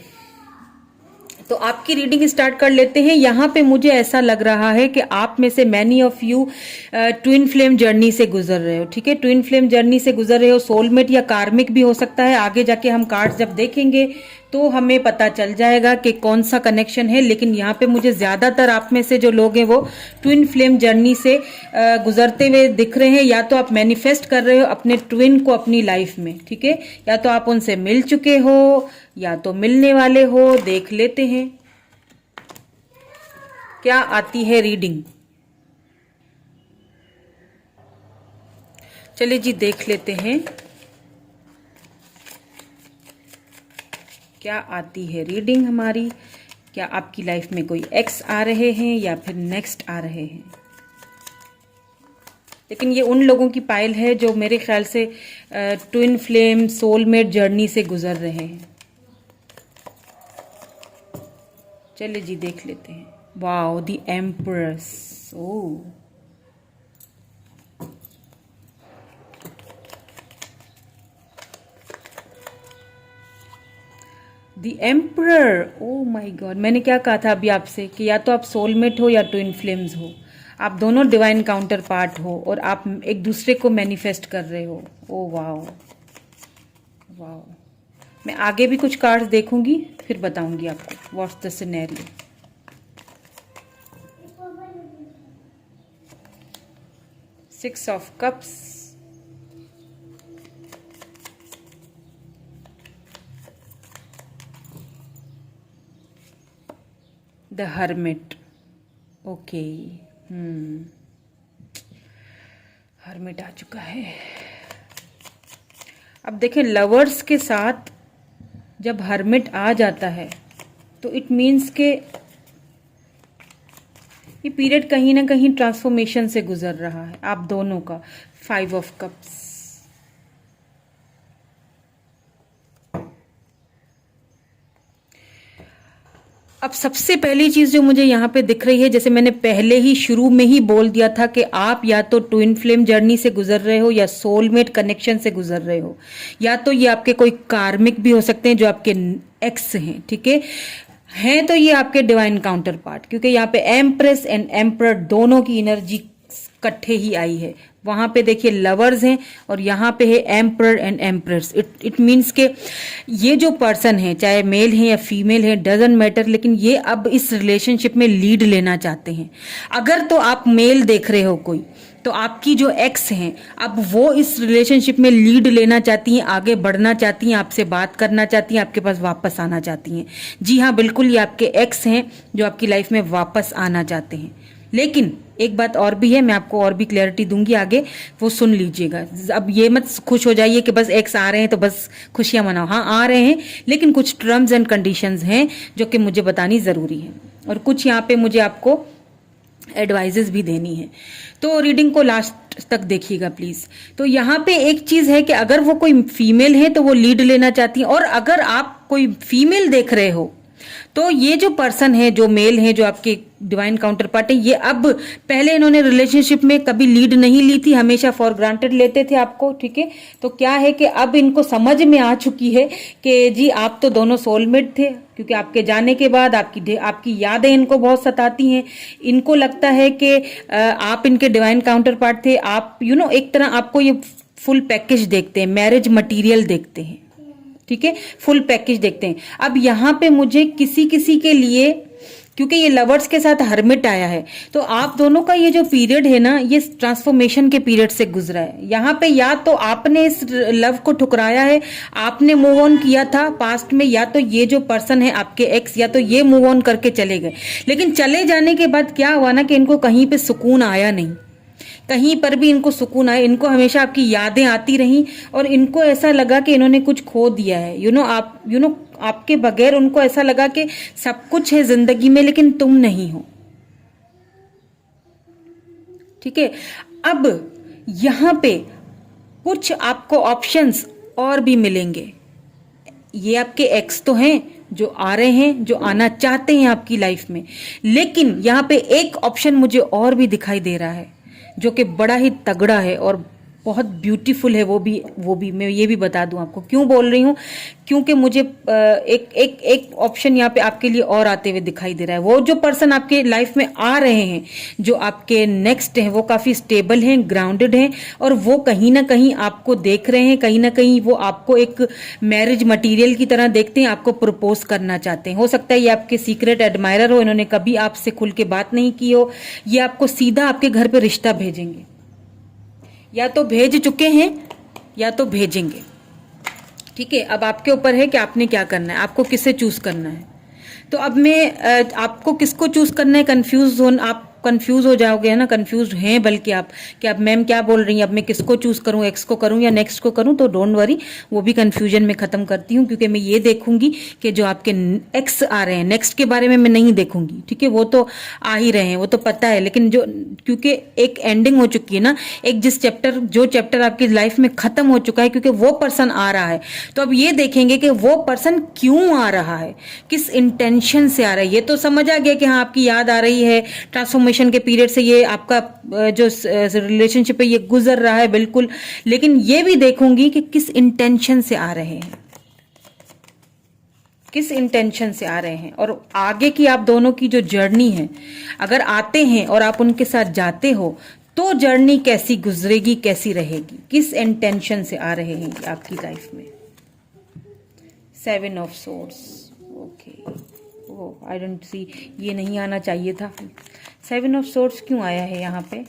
तो आपकी रीडिंग स्टार्ट कर लेते हैं। यहाँ पे मुझे ऐसा लग रहा है कि आप में से many of you twin flame journey से गुजर रहे हो, ठीक है। ट्विन फ्लेम जर्नी से गुजर रहे हो, सोलमेट या कार्मिक भी हो सकता है। आगे जाके हम कार्ड्स जब देखेंगे तो हमें पता चल जाएगा कि कौन सा कनेक्शन है, लेकिन यहाँ पे मुझे ज्यादातर आप में से जो लोग हैं वो ट्विन फ्लेम जर्नी से गुजरते हुए दिख रहे हैं। या तो आप मैनिफेस्ट कर रहे हो अपने ट्विन को अपनी लाइफ में, ठीक है, या तो आप उनसे मिल चुके हो या तो मिलने वाले हो। देख लेते हैं क्या आती है रीडिंग। चलिए जी, देख लेते हैं क्या आती है रीडिंग हमारी। क्या आपकी लाइफ में कोई एक्स आ रहे हैं या फिर नेक्स्ट आ रहे हैं। लेकिन ये उन लोगों की पाइल है जो मेरे ख्याल से ट्विन फ्लेम सोलमेट जर्नी से गुजर रहे हैं। चलिए जी, देख लेते हैं। Wow, the empress, oh the emperor, oh my God, मैंने क्या कहा था अभी आपसे कि या तो आप सोलमेट हो या ट्विन फ्लेम्स हो, आप दोनों डिवाइन काउंटर पार्ट हो और आप एक दूसरे को मैनिफेस्ट कर रहे हो। Oh wow wow. मैं आगे भी कुछ कार्ड्स देखूंगी फिर बताऊंगी आपको what's the scenario. Six of cups, the hermit, okay, hermit आ चुका है। अब देखें, लवर्स के साथ जब हर्मिट आ जाता है तो इट मीन्स के ये पीरियड कहीं ना कहीं ट्रांसफॉर्मेशन से गुजर रहा है आप दोनों का। फाइव ऑफ कप्स, अब सबसे पहली चीज जो मुझे यहाँ पे दिख रही है, जैसे मैंने पहले ही शुरू में ही बोल दिया था कि आप या तो ट्विन फ्लेम जर्नी से गुजर रहे हो या सोलमेट कनेक्शन से गुजर रहे हो, या तो ये आपके कोई कार्मिक भी हो सकते हैं जो आपके एक्स हैं, ठीक है, हैं तो ये आपके डिवाइन काउंटर पार्ट, क्योंकि यहाँ पे एम्प्रेस एंड एम्परर दोनों की एनर्जी इकट्ठे ही आई है। वहां पे देखिए लवर्स हैं और यहाँ पे है emperor and empress. It means के ये जो पर्सन है, चाहे मेल है या फीमेल है, डजंट मैटर, लेकिन ये अब इस रिलेशनशिप में लीड लेना चाहते हैं। अगर तो आप मेल देख रहे हो कोई, तो आपकी जो एक्स हैं अब वो इस रिलेशनशिप में लीड लेना चाहती हैं, आगे बढ़ना चाहती हैं, आपसे बात करना चाहती हैं, आपके पास वापस आना चाहती हैं। जी हाँ, बिल्कुल, ये आपके एक्स हैं जो आपकी लाइफ में वापस आना चाहते हैं। लेकिन एक बात और भी है, मैं आपको और भी क्लैरिटी दूंगी आगे, वो सुन लीजिएगा। अब ये मत खुश हो जाइए कि बस एक्स आ रहे हैं तो बस खुशियां मनाओ। हाँ, आ रहे हैं, लेकिन कुछ टर्म्स एंड कंडीशंस हैं जो कि मुझे बतानी जरूरी है, और कुछ यहाँ पे मुझे आपको एडवाइजेस भी देनी है। तो रीडिंग को लास्ट तक देखिएगा प्लीज। तो यहाँ पे एक चीज है कि अगर वो कोई फीमेल है तो वो लीड लेना चाहती है, और अगर आप कोई फीमेल देख रहे हो तो ये जो पर्सन है, जो मेल है, जो आपके डिवाइन काउंटर पार्ट है, ये अब पहले इन्होंने रिलेशनशिप में कभी लीड नहीं ली थी, हमेशा फॉर ग्रांटेड लेते थे आपको, ठीक है। तो क्या है कि अब इनको समझ में आ चुकी है कि जी आप तो दोनों सोलमेट थे, क्योंकि आपके जाने के बाद आपकी यादें इनको बहुत सताती हैं। इनको लगता है कि आप इनके डिवाइन काउंटर पार्ट थे। आप एक तरह आपको ये फुल पैकेज देखते हैं, मैरिज मटीरियल देखते हैं, ठीक है, फुल पैकेज देखते हैं। अब यहाँ पे मुझे किसी किसी के लिए, क्योंकि ये लवर्स के साथ हर्मिट आया है, तो आप दोनों का ये जो पीरियड है ना, ये ट्रांसफॉर्मेशन के पीरियड से गुजरा है। यहाँ पे या तो आपने इस लव को ठुकराया है, आपने मूव ऑन किया था पास्ट में, या तो ये जो पर्सन है आपके एक्स, या तो ये मूव ऑन करके चले गए। लेकिन चले जाने के बाद क्या हुआ ना कि इनको कहीं पे सुकून आया नहीं, कहीं पर भी इनको सुकून आया। इनको हमेशा आपकी यादें आती रहीं और इनको ऐसा लगा कि इन्होंने कुछ खो दिया है। आपके बगैर उनको ऐसा लगा कि सब कुछ है जिंदगी में लेकिन तुम नहीं हो, ठीक है। अब यहां पे कुछ आपको ऑप्शंस और भी मिलेंगे। ये आपके एक्स तो हैं जो आ रहे हैं, जो आना चाहते हैं आपकी लाइफ में, लेकिन यहां पे एक ऑप्शन मुझे और भी दिखाई दे रहा है जो कि बड़ा ही तगड़ा है और बहुत ब्यूटीफुल है। वो भी मैं ये भी बता दूं आपको क्यों बोल रही हूं, क्योंकि मुझे एक ऑप्शन यहाँ पे आपके लिए और आते हुए दिखाई दे रहा है। वो जो पर्सन आपके लाइफ में आ रहे हैं, जो आपके नेक्स्ट हैं, वो काफी स्टेबल हैं, ग्राउंडेड हैं, और वो कहीं ना कहीं आपको देख रहे हैं, कहीं ना कहीं वो आपको एक मैरिज मटीरियल की तरह देखते हैं, आपको प्रपोज करना चाहते हैं। हो सकता है ये आपके सीक्रेट एडमायरर हो, इन्होंने कभी आपसे खुल के बात नहीं की हो, ये आपको सीधा आपके घर पे रिश्ता भेजेंगे, या तो भेज चुके हैं या तो भेजेंगे, ठीक है। अब आपके ऊपर है कि आपने क्या करना है, आपको किसे चूज करना है। तो अब मैं आपको किसको चूज करना है, आप कंफ्यूज हो जाओगे, है ना, कंफ्यूज हैं बल्कि आप कि अब मैम क्या बोल रही हैं, अब मैं किसको चूज करूं, एक्स को करूं या नेक्स्ट को करूं। तो डोंट वरी, वो भी कंफ्यूजन में खत्म करती हूं, क्योंकि मैं ये देखूंगी कि जो आपके एक्स आ रहे हैं, नेक्स्ट के बारे में मैं नहीं देखूंगी, ठीक है। वो तो आ ही रहे हैं, वो तो पता है, लेकिन जो क्योंकि एक एंडिंग हो चुकी है ना, एक जो चैप्टर आपकी लाइफ में खत्म हो चुका है, क्योंकि वो पर्सन आ रहा है, तो अब ये देखेंगे कि वो पर्सन क्यों आ रहा है, किस इंटेंशन से आ रहा है। ये तो समझ आ गया कि हाँ आपकी याद आ रही है, ट्रांसफॉर्मेशन के पीरियड से ये आपका जो रिलेशनशिप है ये गुजर रहा है, बिल्कुल। लेकिन ये भी देखूंगी कि किस इंटेंशन से आ रहे हैं, किस इंटेंशन से आ रहे हैं, और आगे की आप दोनों की जो जर्नी है, अगर आते हैं और आप उनके साथ जाते हो तो जर्नी कैसी गुजरेगी, कैसी रहेगी, किस इंटेंशन से आ रहे हैं आपकी लाइफ में। 7 of swords, okay, oh I don't see, ये नहीं आना चाहिए था। 7 ऑफ सोर्ड्स क्यों आया है यहाँ पे,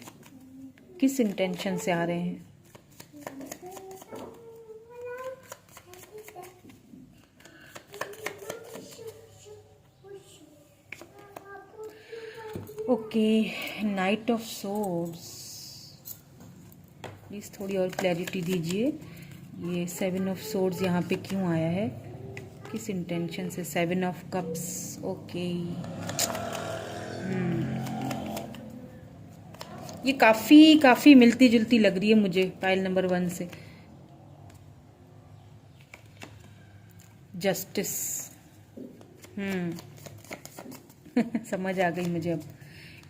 किस इंटेंशन से आ रहे हैं। Okay, night of swords, please थोड़ी और क्लैरिटी दीजिए। ये 7 ऑफ सोर्ड्स यहाँ पे क्यों आया है, किस इंटेंशन से। 7 ऑफ कप्स, ओके, ये काफी मिलती जुलती लग रही है मुझे पाइल नंबर 1 से। जस्टिस, समझ आ गई मुझे अब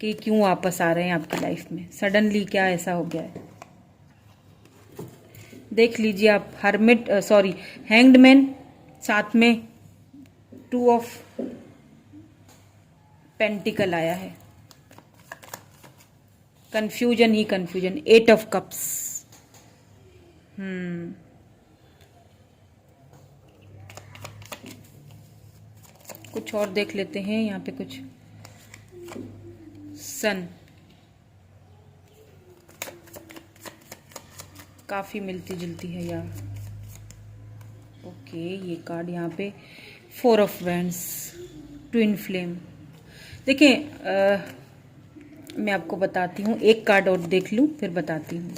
कि क्यों वापस आ रहे हैं आपकी लाइफ में, सडनली क्या ऐसा हो गया है। देख लीजिए आप, हर्मिट, सॉरी, हैंग्ड मैन, साथ में 2 ऑफ पेंटिकल आया है। Confusion he confusion. 8 of cups, कुछ और देख लेते हैं यहाँ पे। कुछ सन, काफी मिलती जुलती है यार। ओके, ये कार्ड यहाँ पे 4 ऑफ वैंड्स, ट्विन फ्लेम। देखिए, मैं आपको बताती हूँ, एक कार्ड और देख लूँ फिर बताती हूँ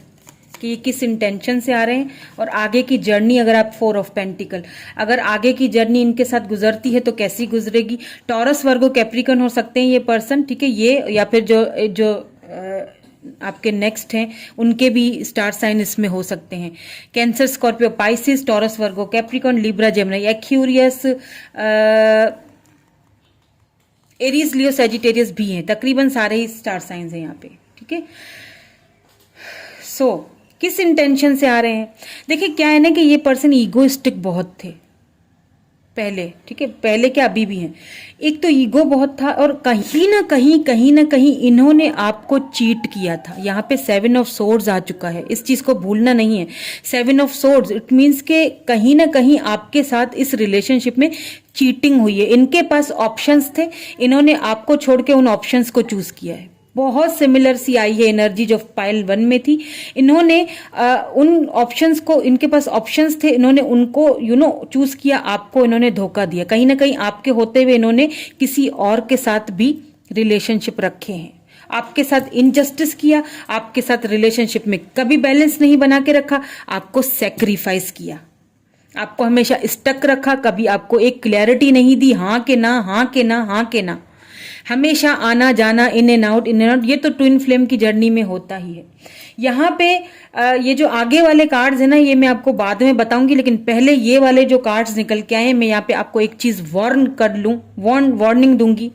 कि ये किस इंटेंशन से आ रहे हैं और आगे की जर्नी। अगर आप 4 ऑफ पेंटिकल, अगर आगे की जर्नी इनके साथ गुजरती है तो कैसी गुजरेगी। टॉरस, वर्गो, कैप्रिकन हो सकते हैं ये पर्सन, ठीक है, ये, या फिर जो आपके नेक्स्ट हैं उनके भी स्टार साइन इसमें हो सकते हैं। Cancer, Scorpio, Pisces, Taurus, Virgo, Capricorn, Libra, Gemini, Aquarius, Aries, Leo, Sagittarius भी हैं। तकरीबन सारे ही स्टार साइंस हैं यहाँ पे, ठीक है। सो किस इंटेंशन से आ रहे हैं। देखिए क्या है ना कि ये पर्सन ईगोइस्टिक बहुत थे पहले, ठीक है, पहले क्या अभी भी हैं। एक तो ईगो बहुत था और कहीं ना कहीं इन्होंने आपको चीट किया था। यहाँ पे 7 ऑफ सोर्ड्स आ चुका है, इस चीज को भूलना नहीं है। 7 ऑफ सोर्ड्स इट मीन्स के कहीं ना कहीं आपके साथ इस रिलेशनशिप में चीटिंग हुई है। इनके पास ऑप्शंस थे, इन्होंने आपको छोड़ के उन ऑप्शंस को चूज किया है। बहुत सिमिलर सी आई है एनर्जी जो पाइल 1 में थी। इन्होंने उन ऑप्शंस को, इनके पास ऑप्शंस थे, इन्होंने उनको चूज किया, आपको इन्होंने धोखा दिया। कहीं ना कहीं आपके होते हुए इन्होंने किसी और के साथ भी रिलेशनशिप रखे हैं, आपके साथ इनजस्टिस किया, आपके साथ रिलेशनशिप में कभी बैलेंस नहीं बना के रखा, आपको सेक्रीफाइस किया, आपको हमेशा स्टक रखा, कभी आपको एक क्लैरिटी नहीं दी, हाँ के ना, हाँ के ना, हाँ के ना, हमेशा आना जाना, in and out, in and out. ये तो ट्विन फ्लेम की जर्नी में होता ही है। यहाँ पे ये जो आगे वाले कार्ड्स है ना, ये मैं आपको बाद में बताऊंगी, लेकिन पहले ये वाले जो कार्ड्स निकल के आए हैं, मैं यहाँ पे आपको एक चीज वार्निंग दूंगी।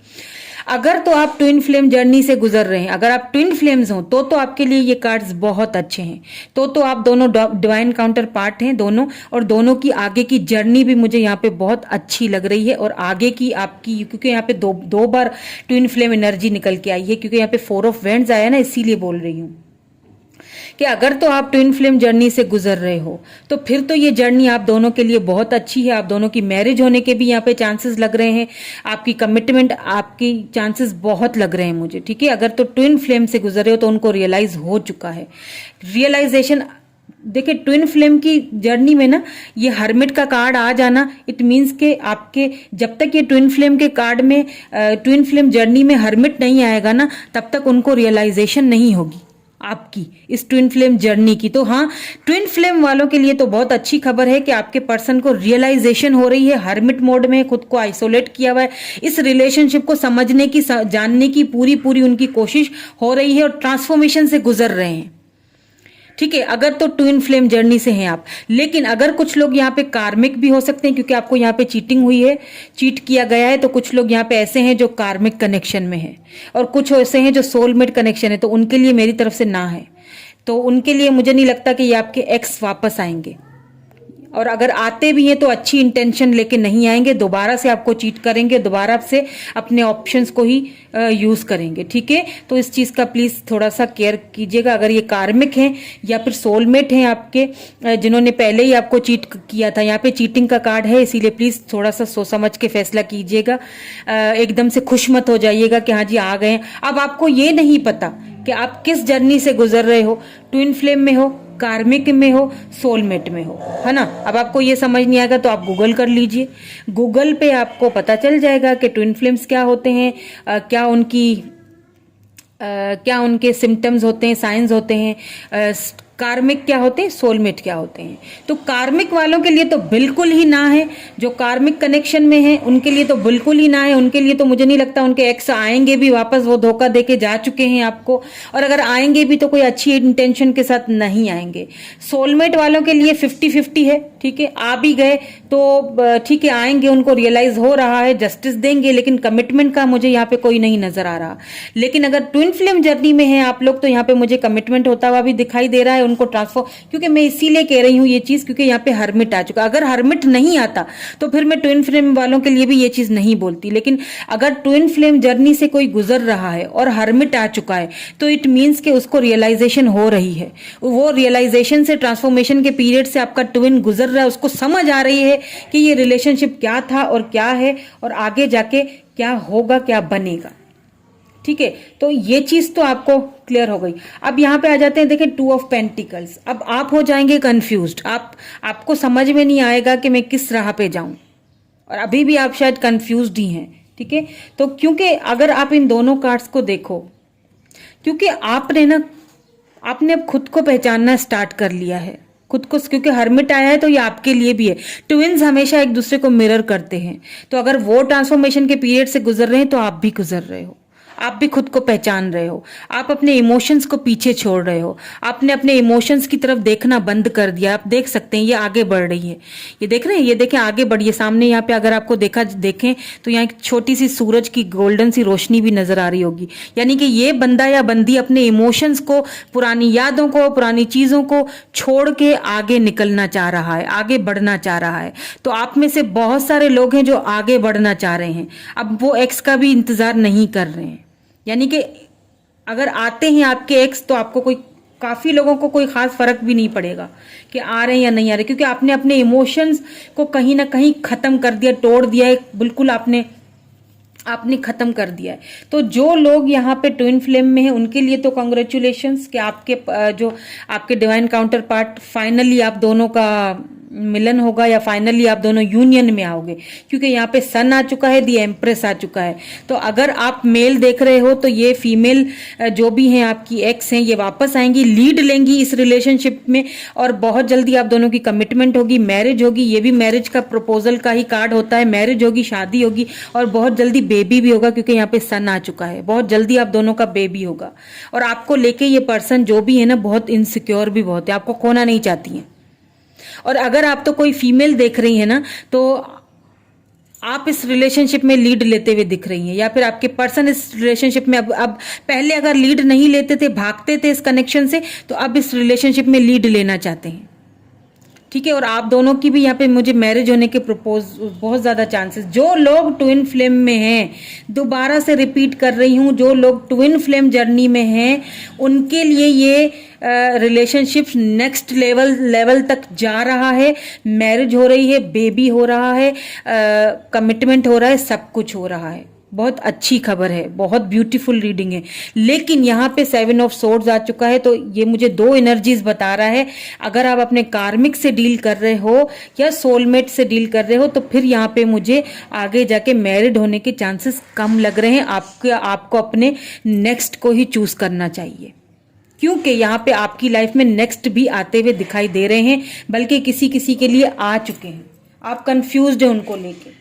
अगर तो आप ट्विन फ्लेम जर्नी से गुजर रहे हैं, अगर आप ट्विन फ्लेम्स हो तो आपके लिए ये कार्ड्स बहुत अच्छे हैं। तो आप दोनों डिवाइन काउंटर पार्ट हैं दोनों, और दोनों की आगे की जर्नी भी मुझे यहाँ पे बहुत अच्छी लग रही है। और आगे की आपकी, क्योंकि यहाँ पे दो बार ट्विन फ्लेम एनर्जी निकल के आई है, क्योंकि यहाँ पे 4 ऑफ वैंड्स आया ना, इसीलिए बोल रही हूँ कि अगर तो आप ट्विन फ्लेम जर्नी से गुजर रहे हो तो फिर तो ये जर्नी आप दोनों के लिए बहुत अच्छी है। आप दोनों की मैरिज होने के भी यहाँ पे चांसेस लग रहे हैं, आपकी कमिटमेंट, आपकी चांसेस बहुत लग रहे हैं मुझे, ठीक है। अगर तो ट्विन फ्लेम से गुजर रहे हो तो उनको रियलाइज हो चुका है। रियलाइजेशन, देखिए ट्विन फ्लेम की जर्नी में ना ये हर्मिट का कार्ड आ जाना, इट मीन्स के आपके जब तक ये ट्विन फ्लेम के कार्ड में, ट्विन फ्लेम जर्नी में हर्मिट नहीं आएगा ना, तब तक उनको रियलाइजेशन नहीं होगी आपकी इस ट्विन फ्लेम जर्नी की। तो हाँ, ट्विन फ्लेम वालों के लिए तो बहुत अच्छी खबर है कि आपके पर्सन को रियलाइजेशन हो रही है। हर्मिट मोड में खुद को आइसोलेट किया हुआ है, इस रिलेशनशिप को समझने की, जानने की पूरी उनकी कोशिश हो रही है और ट्रांसफॉर्मेशन से गुजर रहे हैं, ठीक है। अगर तो ट्विन फ्लेम जर्नी से हैं आप, लेकिन अगर कुछ लोग यहाँ पे कार्मिक भी हो सकते हैं, क्योंकि आपको यहाँ पे चीटिंग हुई है, चीट किया गया है, तो कुछ लोग यहाँ पे ऐसे हैं जो कार्मिक कनेक्शन में हैं, और कुछ ऐसे हैं जो सोलमेट कनेक्शन है, तो उनके लिए मेरी तरफ से ना है। तो उनके लिए मुझे नहीं लगता कि ये आपके एक्स वापस आएंगे, और अगर आते भी हैं तो अच्छी इंटेंशन लेके नहीं आएंगे, दोबारा से आपको चीट करेंगे, दोबारा से अपने ऑप्शंस को ही यूज करेंगे। ठीक है, तो इस चीज का प्लीज थोड़ा सा केयर कीजिएगा। अगर ये कार्मिक हैं या फिर सोलमेट हैं आपके, जिन्होंने पहले ही आपको चीट किया था, यहाँ पे चीटिंग का कार्ड है, इसीलिए प्लीज थोड़ा सा सोच समझ के फैसला कीजिएगा। एकदम से खुश मत हो जाइएगा कि हाँ जी आ गए। अब आपको ये नहीं पता कि आप किस जर्नी से गुजर रहे हो, ट्विन फ्लेम में हो, कार्मिक में हो, सोलमेट में हो, है ना। अब आपको ये समझ नहीं आएगा तो आप गूगल कर लीजिए, गूगल पे आपको पता चल जाएगा कि ट्विन फ्लेम्स क्या होते हैं, क्या उनके सिम्टम्स होते हैं, साइंस होते हैं, कार्मिक क्या होते हैं, सोलमेट क्या होते हैं। तो कार्मिक वालों के लिए तो बिल्कुल ही ना है, जो कार्मिक कनेक्शन में है उनके लिए तो बिल्कुल ही ना है। उनके लिए तो मुझे नहीं लगता उनके एक्स आएंगे भी वापस, वो धोखा देके जा चुके हैं आपको, और अगर आएंगे भी तो कोई अच्छी इंटेंशन के साथ नहीं आएंगे। सोलमेट वालों के लिए 50-50 है। ठीक है, आ भी गए तो ठीक है, आएंगे, उनको रियलाइज हो रहा है, जस्टिस देंगे, लेकिन कमिटमेंट का मुझे यहाँ पे कोई नहीं नजर आ रहा। लेकिन अगर ट्विन फ्लेम जर्नी में है आप लोग तो यहाँ पे मुझे कमिटमेंट होता हुआ भी दिखाई दे रहा है, उनको ट्रांसफर, क्योंकि मैं इसीलिए कह रही हूँ ये चीज, क्योंकि यहाँ पे हर्मिट आ चुका। अगर हर्मिट नहीं आता तो फिर मैं ट्विन फ्लेम वालों के लिए भी ये चीज नहीं बोलती, लेकिन अगर ट्विन फ्लेम जर्नी से कोई गुजर रहा है और हर्मिट आ चुका है तो इट मीन्स कि उसको रियलाइजेशन हो रही है, वो रियलाइजेशन से, ट्रांसफॉर्मेशन के पीरियड से आपका ट्विन गुजर रहा है, उसको समझ आ रही है कि ये रिलेशनशिप क्या था और क्या है और आगे जाके क्या होगा, क्या बनेगा। ठीक है, तो ये चीज तो आपको क्लियर हो गई। अब यहां पे आ जाते हैं, देखिए 2 ऑफ पेंटिकल्स। अब आप हो जाएंगे कंफ्यूज्ड, आपको समझ में नहीं आएगा कि मैं किस राह पे जाऊं, और अभी भी आप शायद कंफ्यूज्ड ही हैं। ठीक है, तो क्योंकि अगर आप इन दोनों कार्ड्स को देखो, क्योंकि आपने अब खुद को पहचानना स्टार्ट कर लिया है, खुद को, क्योंकि हर्मिट आया है तो ये आपके लिए भी है। ट्विन्स हमेशा एक दूसरे को मिरर करते हैं, तो अगर वो ट्रांसफॉर्मेशन के पीरियड से गुजर रहे हैं तो आप भी गुजर रहे हो, आप भी खुद को पहचान रहे हो, आप अपने इमोशंस को पीछे छोड़ रहे हो, आपने अपने इमोशंस की तरफ देखना बंद कर दिया। आप देख सकते हैं ये आगे बढ़ रही है, ये देख रहे हैं, ये देखें आगे बढ़ी है। सामने यहाँ पे अगर आपको देखें तो यहाँ एक छोटी सी सूरज की गोल्डन सी रोशनी भी नजर आ रही होगी, यानी कि ये बंदा या बंदी अपने इमोशंस को, पुरानी यादों को, पुरानी चीजों को छोड़ के आगे निकलना चाह रहा है, आगे बढ़ना चाह रहा है। तो आप में से बहुत सारे लोग हैं जो आगे बढ़ना चाह रहे हैं, अब वो एक्स का भी इंतजार नहीं कर रहे हैं। यानी कि अगर आते हैं आपके एक्स तो आपको काफी लोगों को कोई खास फर्क भी नहीं पड़ेगा कि आ रहे हैं या नहीं आ रहे, क्योंकि आपने अपने इमोशंस को कहीं ना कहीं खत्म कर दिया, तोड़ दिया है, बिल्कुल आपने खत्म कर दिया है। तो जो लोग यहाँ पे ट्विन फ्लेम में हैं उनके लिए तो कॉन्ग्रेचुलेशंस कि आपके डिवाइन काउंटर पार्ट, फाइनली आप दोनों का मिलन होगा या फाइनली आप दोनों यूनियन में आओगे, क्योंकि यहाँ पे सन आ चुका है, दी एम्प्रेस आ चुका है। तो अगर आप मेल देख रहे हो तो ये फीमेल जो भी हैं आपकी एक्स हैं, ये वापस आएंगी, लीड लेंगी इस रिलेशनशिप में, और बहुत जल्दी आप दोनों की कमिटमेंट होगी, मैरिज होगी। ये भी मैरिज का प्रपोजल का ही कार्ड होता है, मैरिज होगी, शादी होगी, और बहुत जल्दी बेबी भी होगा, क्योंकि यहाँ पे सन आ चुका है। बहुत जल्दी आप दोनों का बेबी होगा, और आपको लेके ये पर्सन जो भी है ना, बहुत इनसिक्योर भी बहुत है, आपको खोना नहीं चाहती है। और अगर आप तो कोई फीमेल देख रही है ना, तो आप इस रिलेशनशिप में लीड लेते हुए दिख रही हैं, या फिर आपके पर्सन इस रिलेशनशिप में अब पहले अगर लीड नहीं लेते थे, भागते थे इस कनेक्शन से, तो अब इस रिलेशनशिप में लीड लेना चाहते हैं। ठीक है, और आप दोनों की भी यहाँ पे मुझे मैरिज होने के प्रपोज बहुत ज्यादा चांसेस। जो लोग ट्विन फ्लेम में हैं, दोबारा से रिपीट कर रही हूँ, जो लोग ट्विन फ्लेम जर्नी में हैं उनके लिए ये रिलेशनशिप नेक्स्ट लेवल तक जा रहा है। मैरिज हो रही है, बेबी हो रहा है, कमिटमेंट हो रहा है, सब कुछ हो रहा है। बहुत अच्छी खबर है, बहुत ब्यूटीफुल रीडिंग है। लेकिन यहाँ पे 7 ऑफ सोर्ड्स आ चुका है, तो ये मुझे 2 एनर्जीज बता रहा है। अगर आप अपने कार्मिक से डील कर रहे हो या सोलमेट से डील कर रहे हो, तो फिर यहाँ पे मुझे आगे जाके मैरिड होने के चांसेस कम लग रहे हैं। आपको अपने नेक्स्ट को ही चूज करना चाहिए, क्योंकि यहाँ पे आपकी लाइफ में नेक्स्ट भी आते हुए दिखाई दे रहे हैं, बल्कि किसी किसी के लिए आ चुके हैं। आप कंफ्यूज्ड हैं उनको लेके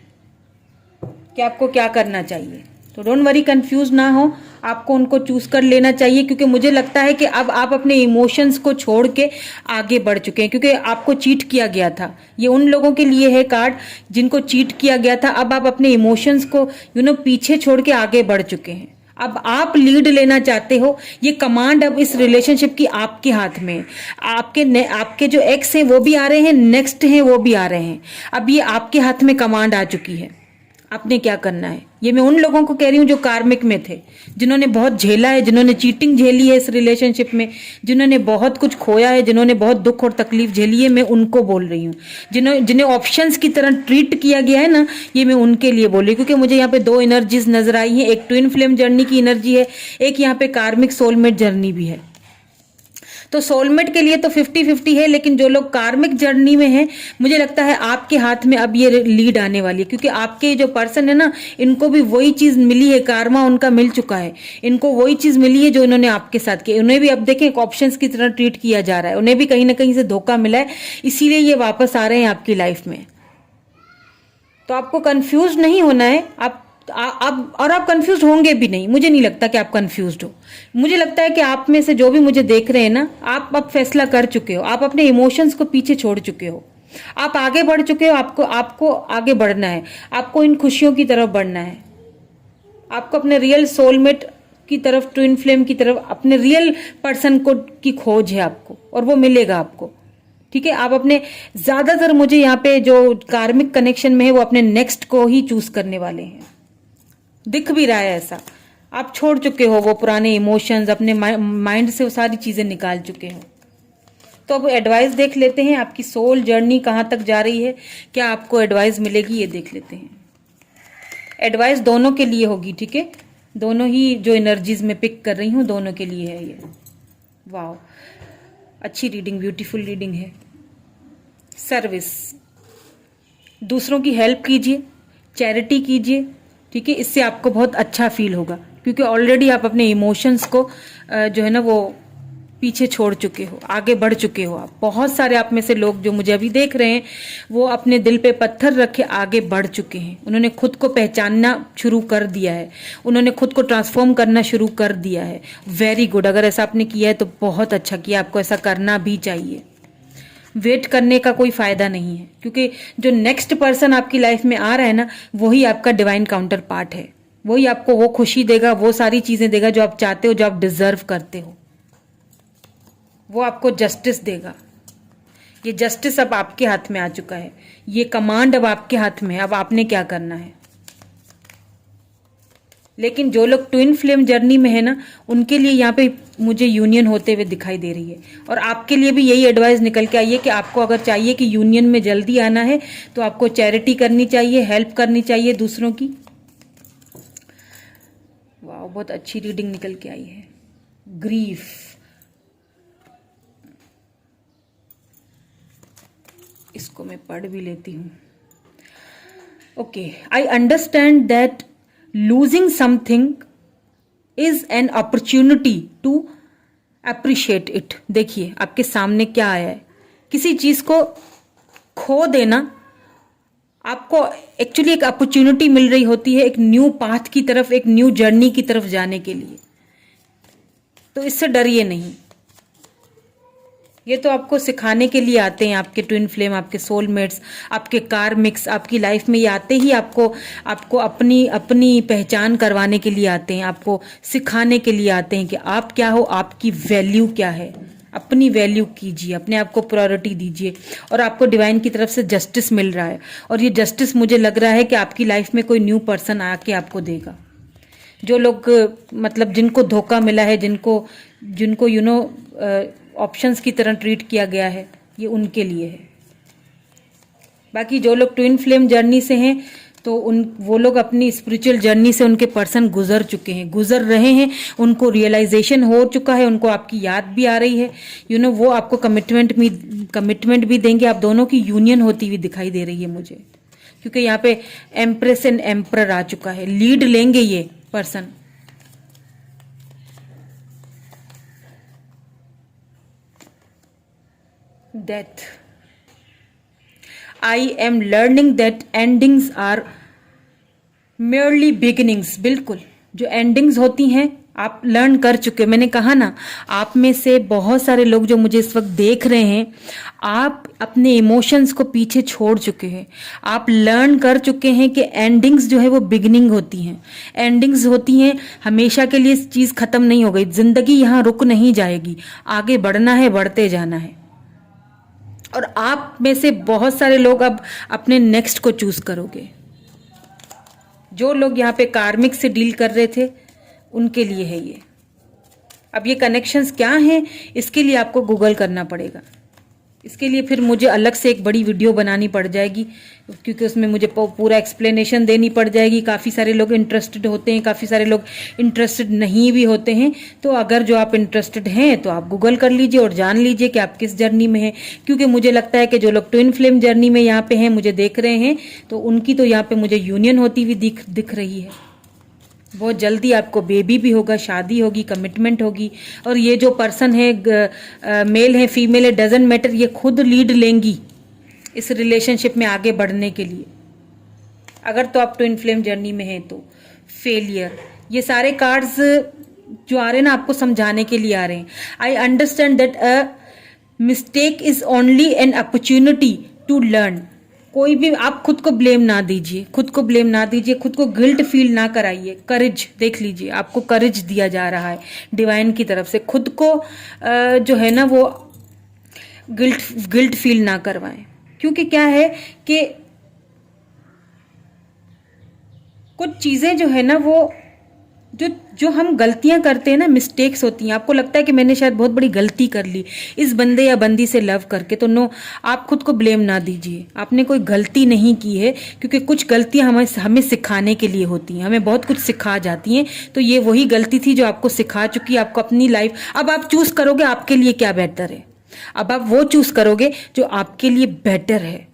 कि आपको क्या करना चाहिए, तो डोंट वरी, कंफ्यूज ना हो, आपको उनको चूज कर लेना चाहिए। क्योंकि मुझे लगता है कि अब आप अपने इमोशंस को छोड़ के आगे बढ़ चुके हैं, क्योंकि आपको चीट किया गया था। ये उन लोगों के लिए है कार्ड जिनको चीट किया गया था। अब आप अपने इमोशंस को पीछे छोड़ के आगे बढ़ चुके हैं। अब आप लीड लेना चाहते हो, ये कमांड अब इस रिलेशनशिप की आपके हाथ में है। आपके जो एक्स हैं वो भी आ रहे हैं, नेक्स्ट हैं वो भी आ रहे हैं। अब ये आपके हाथ में कमांड आ चुकी है, आपने क्या करना है। ये मैं उन लोगों को कह रही हूँ जो कार्मिक में थे, जिन्होंने बहुत झेला है, जिन्होंने चीटिंग झेली है इस रिलेशनशिप में, जिन्होंने बहुत कुछ खोया है, जिन्होंने बहुत दुख और तकलीफ झेली है, मैं उनको बोल रही हूँ। जिन्हें ऑप्शंस की तरह ट्रीट किया गया है ना, ये मैं उनके लिए बोल रही हूँ। क्योंकि मुझे यहाँ पे दो एनर्जीज नजर आई हैं, एक ट्विन फ्लेम जर्नी की एनर्जी है, एक यहाँ पे कार्मिक सोलमेट जर्नी भी है। तो सोलमेट के लिए तो 50-50 है, लेकिन जो लोग कार्मिक जर्नी में हैं, मुझे लगता है आपके हाथ में अब ये लीड आने वाली है। क्योंकि आपके जो पर्सन है ना, इनको भी वही चीज मिली है, कार्मा उनका मिल चुका है, इनको वही चीज मिली है जो इन्होंने आपके साथ की। उन्हें भी अब देखें एक ऑप्शंस की तरह ट्रीट किया जा रहा है, उन्हें भी कहीं ना कहीं से धोखा मिला है, इसीलिए ये वापस आ रहे हैं आपकी लाइफ में। तो आपको कंफ्यूज नहीं होना है। आप कंफ्यूज होंगे भी नहीं, मुझे नहीं लगता कि आप कंफ्यूज्ड हो। मुझे लगता है कि आप में से जो भी मुझे देख रहे हैं ना, आप अब फैसला कर चुके हो, आप अपने इमोशंस को पीछे छोड़ चुके हो, आप आगे बढ़ चुके हो। आपको आगे बढ़ना है, आपको इन खुशियों की तरफ बढ़ना है, आपको अपने रियल सोलमेट की तरफ, ट्विन फ्लेम की तरफ, अपने रियल पर्सन को की खोज है आपको, और वो मिलेगा आपको। ठीक है, आप अपने ज्यादातर, मुझे यहाँ पे जो कार्मिक कनेक्शन में है, वो अपने नेक्स्ट को ही चूज करने वाले हैं, दिख भी रहा है ऐसा। आप छोड़ चुके हो वो पुराने इमोशंस, अपने माइंड से वो सारी चीजें निकाल चुके हो। तो अब एडवाइस देख लेते हैं, आपकी सोल जर्नी कहाँ तक जा रही है, क्या आपको एडवाइस मिलेगी, ये देख लेते हैं। एडवाइस दोनों के लिए होगी, ठीक है, दोनों ही जो एनर्जीज में पिक कर रही हूँ, दोनों के लिए है ये। वाह, अच्छी रीडिंग, ब्यूटीफुल रीडिंग है। सर्विस, दूसरों की हेल्प कीजिए, चैरिटी कीजिए, ठीक है, इससे आपको बहुत अच्छा फील होगा। क्योंकि ऑलरेडी आप अपने इमोशंस को जो है ना वो पीछे छोड़ चुके हो, आगे बढ़ चुके हो। आप बहुत सारे आप में से लोग जो मुझे अभी देख रहे हैं, वो अपने दिल पे पत्थर रखे आगे बढ़ चुके हैं। उन्होंने खुद को पहचानना शुरू कर दिया है, उन्होंने खुद को ट्रांसफॉर्म करना शुरू कर दिया है। वेरी गुड, अगर ऐसा आपने किया है तो बहुत अच्छा किया, आपको ऐसा करना भी चाहिए। वेट करने का कोई फायदा नहीं है, क्योंकि जो नेक्स्ट पर्सन आपकी लाइफ में आ रहा है ना, वही आपका डिवाइन काउंटर पार्ट है, वही आपको वो खुशी देगा, वो सारी चीजें देगा जो आप चाहते हो, जो आप डिजर्व करते हो, वो आपको जस्टिस देगा। ये जस्टिस अब आपके हाथ में आ चुका है, ये कमांड अब आपके हाथ में है, अब आपने क्या करना है। लेकिन जो लोग ट्विन फ्लेम जर्नी में है ना, उनके लिए यहाँ पे मुझे यूनियन होते हुए दिखाई दे रही है। और आपके लिए भी यही एडवाइस निकल के आई है कि आपको अगर चाहिए कि यूनियन में जल्दी आना है, तो आपको चैरिटी करनी चाहिए, हेल्प करनी चाहिए दूसरों की। वाह, बहुत अच्छी रीडिंग निकल के आई है। ग्रीफ, इसको मैं पढ़ भी लेती हूँ। Okay, I understand that losing something is an opportunity to appreciate it। देखिए आपके सामने क्या आया है, किसी चीज को खो देना आपको एक्चुअली एक अपॉर्चुनिटी मिल रही होती है, एक न्यू पाथ की तरफ, एक न्यू जर्नी की तरफ जाने के लिए। तो इससे डरिए नहीं, ये तो आपको सिखाने के लिए आते हैं, आपके ट्विन फ्लेम, आपके सोलमेट्स, आपके कार्मिक्स आपकी लाइफ में ये आते ही आपको अपनी पहचान करवाने के लिए आते हैं, आपको सिखाने के लिए आते हैं कि आप क्या हो, आपकी वैल्यू क्या है। अपनी वैल्यू कीजिए, अपने आप को प्रायोरिटी दीजिए, और आपको डिवाइन की तरफ से जस्टिस मिल रहा है। और ये जस्टिस मुझे लग रहा है कि आपकी लाइफ में कोई न्यू पर्सन आके आपको देगा। जो लोग मतलब जिनको धोखा मिला है, जिनको यू नो ऑप्शंस की तरह ट्रीट किया गया है, ये उनके लिए है। बाकी जो लोग ट्विन फ्लेम जर्नी से हैं, तो वो लोग अपनी स्पिरिचुअल जर्नी से उनके पर्सन गुजर चुके हैं, गुजर रहे हैं, उनको रियलाइजेशन हो चुका है, उनको आपकी याद भी आ रही है, यू नो वो आपको कमिटमेंट भी देंगे। आप दोनों की यूनियन होती हुई दिखाई दे रही है मुझे, क्योंकि यहाँ पे एम्प्रेस एंड एम्परर आ चुका है, लीड लेंगे ये person. Death, I am learning that endings are merely beginnings. बिल्कुल, जो एंडिंग्स होती हैं आप लर्न कर चुके हो। मैंने कहा ना, आप में से बहुत सारे लोग जो मुझे इस वक्त देख रहे हैं, आप अपने इमोशंस को पीछे छोड़ चुके हैं। आप लर्न कर चुके हैं कि एंडिंग्स जो है वो बिगिनिंग होती हैं, एंडिंग्स होती हैं। हमेशा के लिए चीज़ खत्म नहीं हो गई, जिंदगी यहाँ रुक नहीं जाएगी, आगे बढ़ना है, बढ़ते जाना है। और आप में से बहुत सारे लोग अब अपने नेक्स्ट को चूज करोगे। जो लोग यहाँ पे कार्मिक से डील कर रहे थे उनके लिए है ये। अब ये कनेक्शंस क्या हैं, इसके लिए आपको गूगल करना पड़ेगा। इसके लिए फिर मुझे अलग से एक बड़ी वीडियो बनानी पड़ जाएगी, क्योंकि उसमें मुझे पूरा एक्सप्लेनेशन देनी पड़ जाएगी। काफ़ी सारे लोग इंटरेस्टेड होते हैं, काफ़ी सारे लोग इंटरेस्टेड नहीं भी होते हैं। तो अगर जो आप इंटरेस्टेड हैं तो आप गूगल कर लीजिए और जान लीजिए कि आप किस जर्नी में हैं। क्योंकि मुझे लगता है कि जो लोग ट्विन फ्लेम जर्नी में यहाँ पे हैं, मुझे देख रहे हैं, तो उनकी तो यहाँ पे मुझे यूनियन होती हुई दिख रही है। बहुत जल्दी आपको बेबी भी होगा, शादी होगी, कमिटमेंट होगी। और ये जो पर्सन है, मेल है फीमेल है, डजेंट मैटर, ये खुद लीड लेंगी इस रिलेशनशिप में आगे बढ़ने के लिए। अगर तो आप ट्विन फ्लेम जर्नी में हैं तो फेलियर, ये सारे कार्ड्स जो आ रहे हैं ना, आपको समझाने के लिए आ रहे हैं। I understand that a mistake is only an opportunity to learn. कोई भी आप खुद को ब्लेम ना दीजिए, खुद को ब्लेम ना दीजिए, खुद को गिल्ट फील ना कराइए। करेज देख लीजिए, आपको करेज दिया जा रहा है डिवाइन की तरफ से। खुद को जो है ना वो गिल्ट फील ना करवाएं। क्योंकि क्या है कि कुछ चीजें जो है ना वो जो हम गलतियां करते हैं ना, मिस्टेक्स होती हैं। आपको लगता है कि मैंने शायद बहुत बड़ी गलती कर ली इस बंदे या बंदी से लव करके, तो नो, आप खुद को ब्लेम ना दीजिए। आपने कोई गलती नहीं की है, क्योंकि कुछ गलतियां हमें सिखाने के लिए होती हैं, हमें बहुत कुछ सिखा जाती हैं। तो ये वही गलती थी जो आपको सिखा चुकी है। आपको अपनी लाइफ, अब आप चूज करोगे आपके लिए क्या बेहतर है। अब आप वो चूज करोगे जो आपके लिए बेटर है।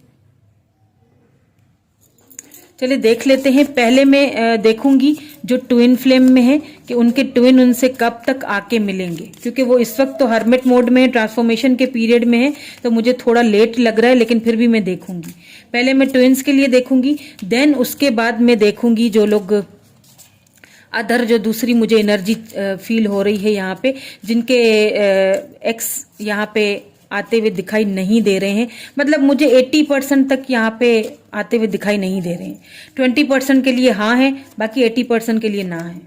चलिए देख लेते हैं। पहले मैं देखूंगी जो ट्विन फ्लेम में है कि उनके ट्विन उनसे कब तक आके मिलेंगे, क्योंकि वो इस वक्त तो हर्मिट मोड में, ट्रांसफॉर्मेशन के पीरियड में है, तो मुझे थोड़ा लेट लग रहा है, लेकिन फिर भी मैं देखूंगी। पहले मैं ट्विन्स के लिए देखूंगी, देन उसके बाद मैं देखूंगी जो लोग अदर, जो दूसरी मुझे एनर्जी फील हो रही है यहाँ पे, जिनके एक्स यहाँ पे आते हुए दिखाई नहीं दे रहे हैं। मतलब मुझे 80% तक यहाँ पे आते हुए दिखाई नहीं दे रहे हैं। 20% के लिए हाँ है, बाकी 80% के लिए ना है।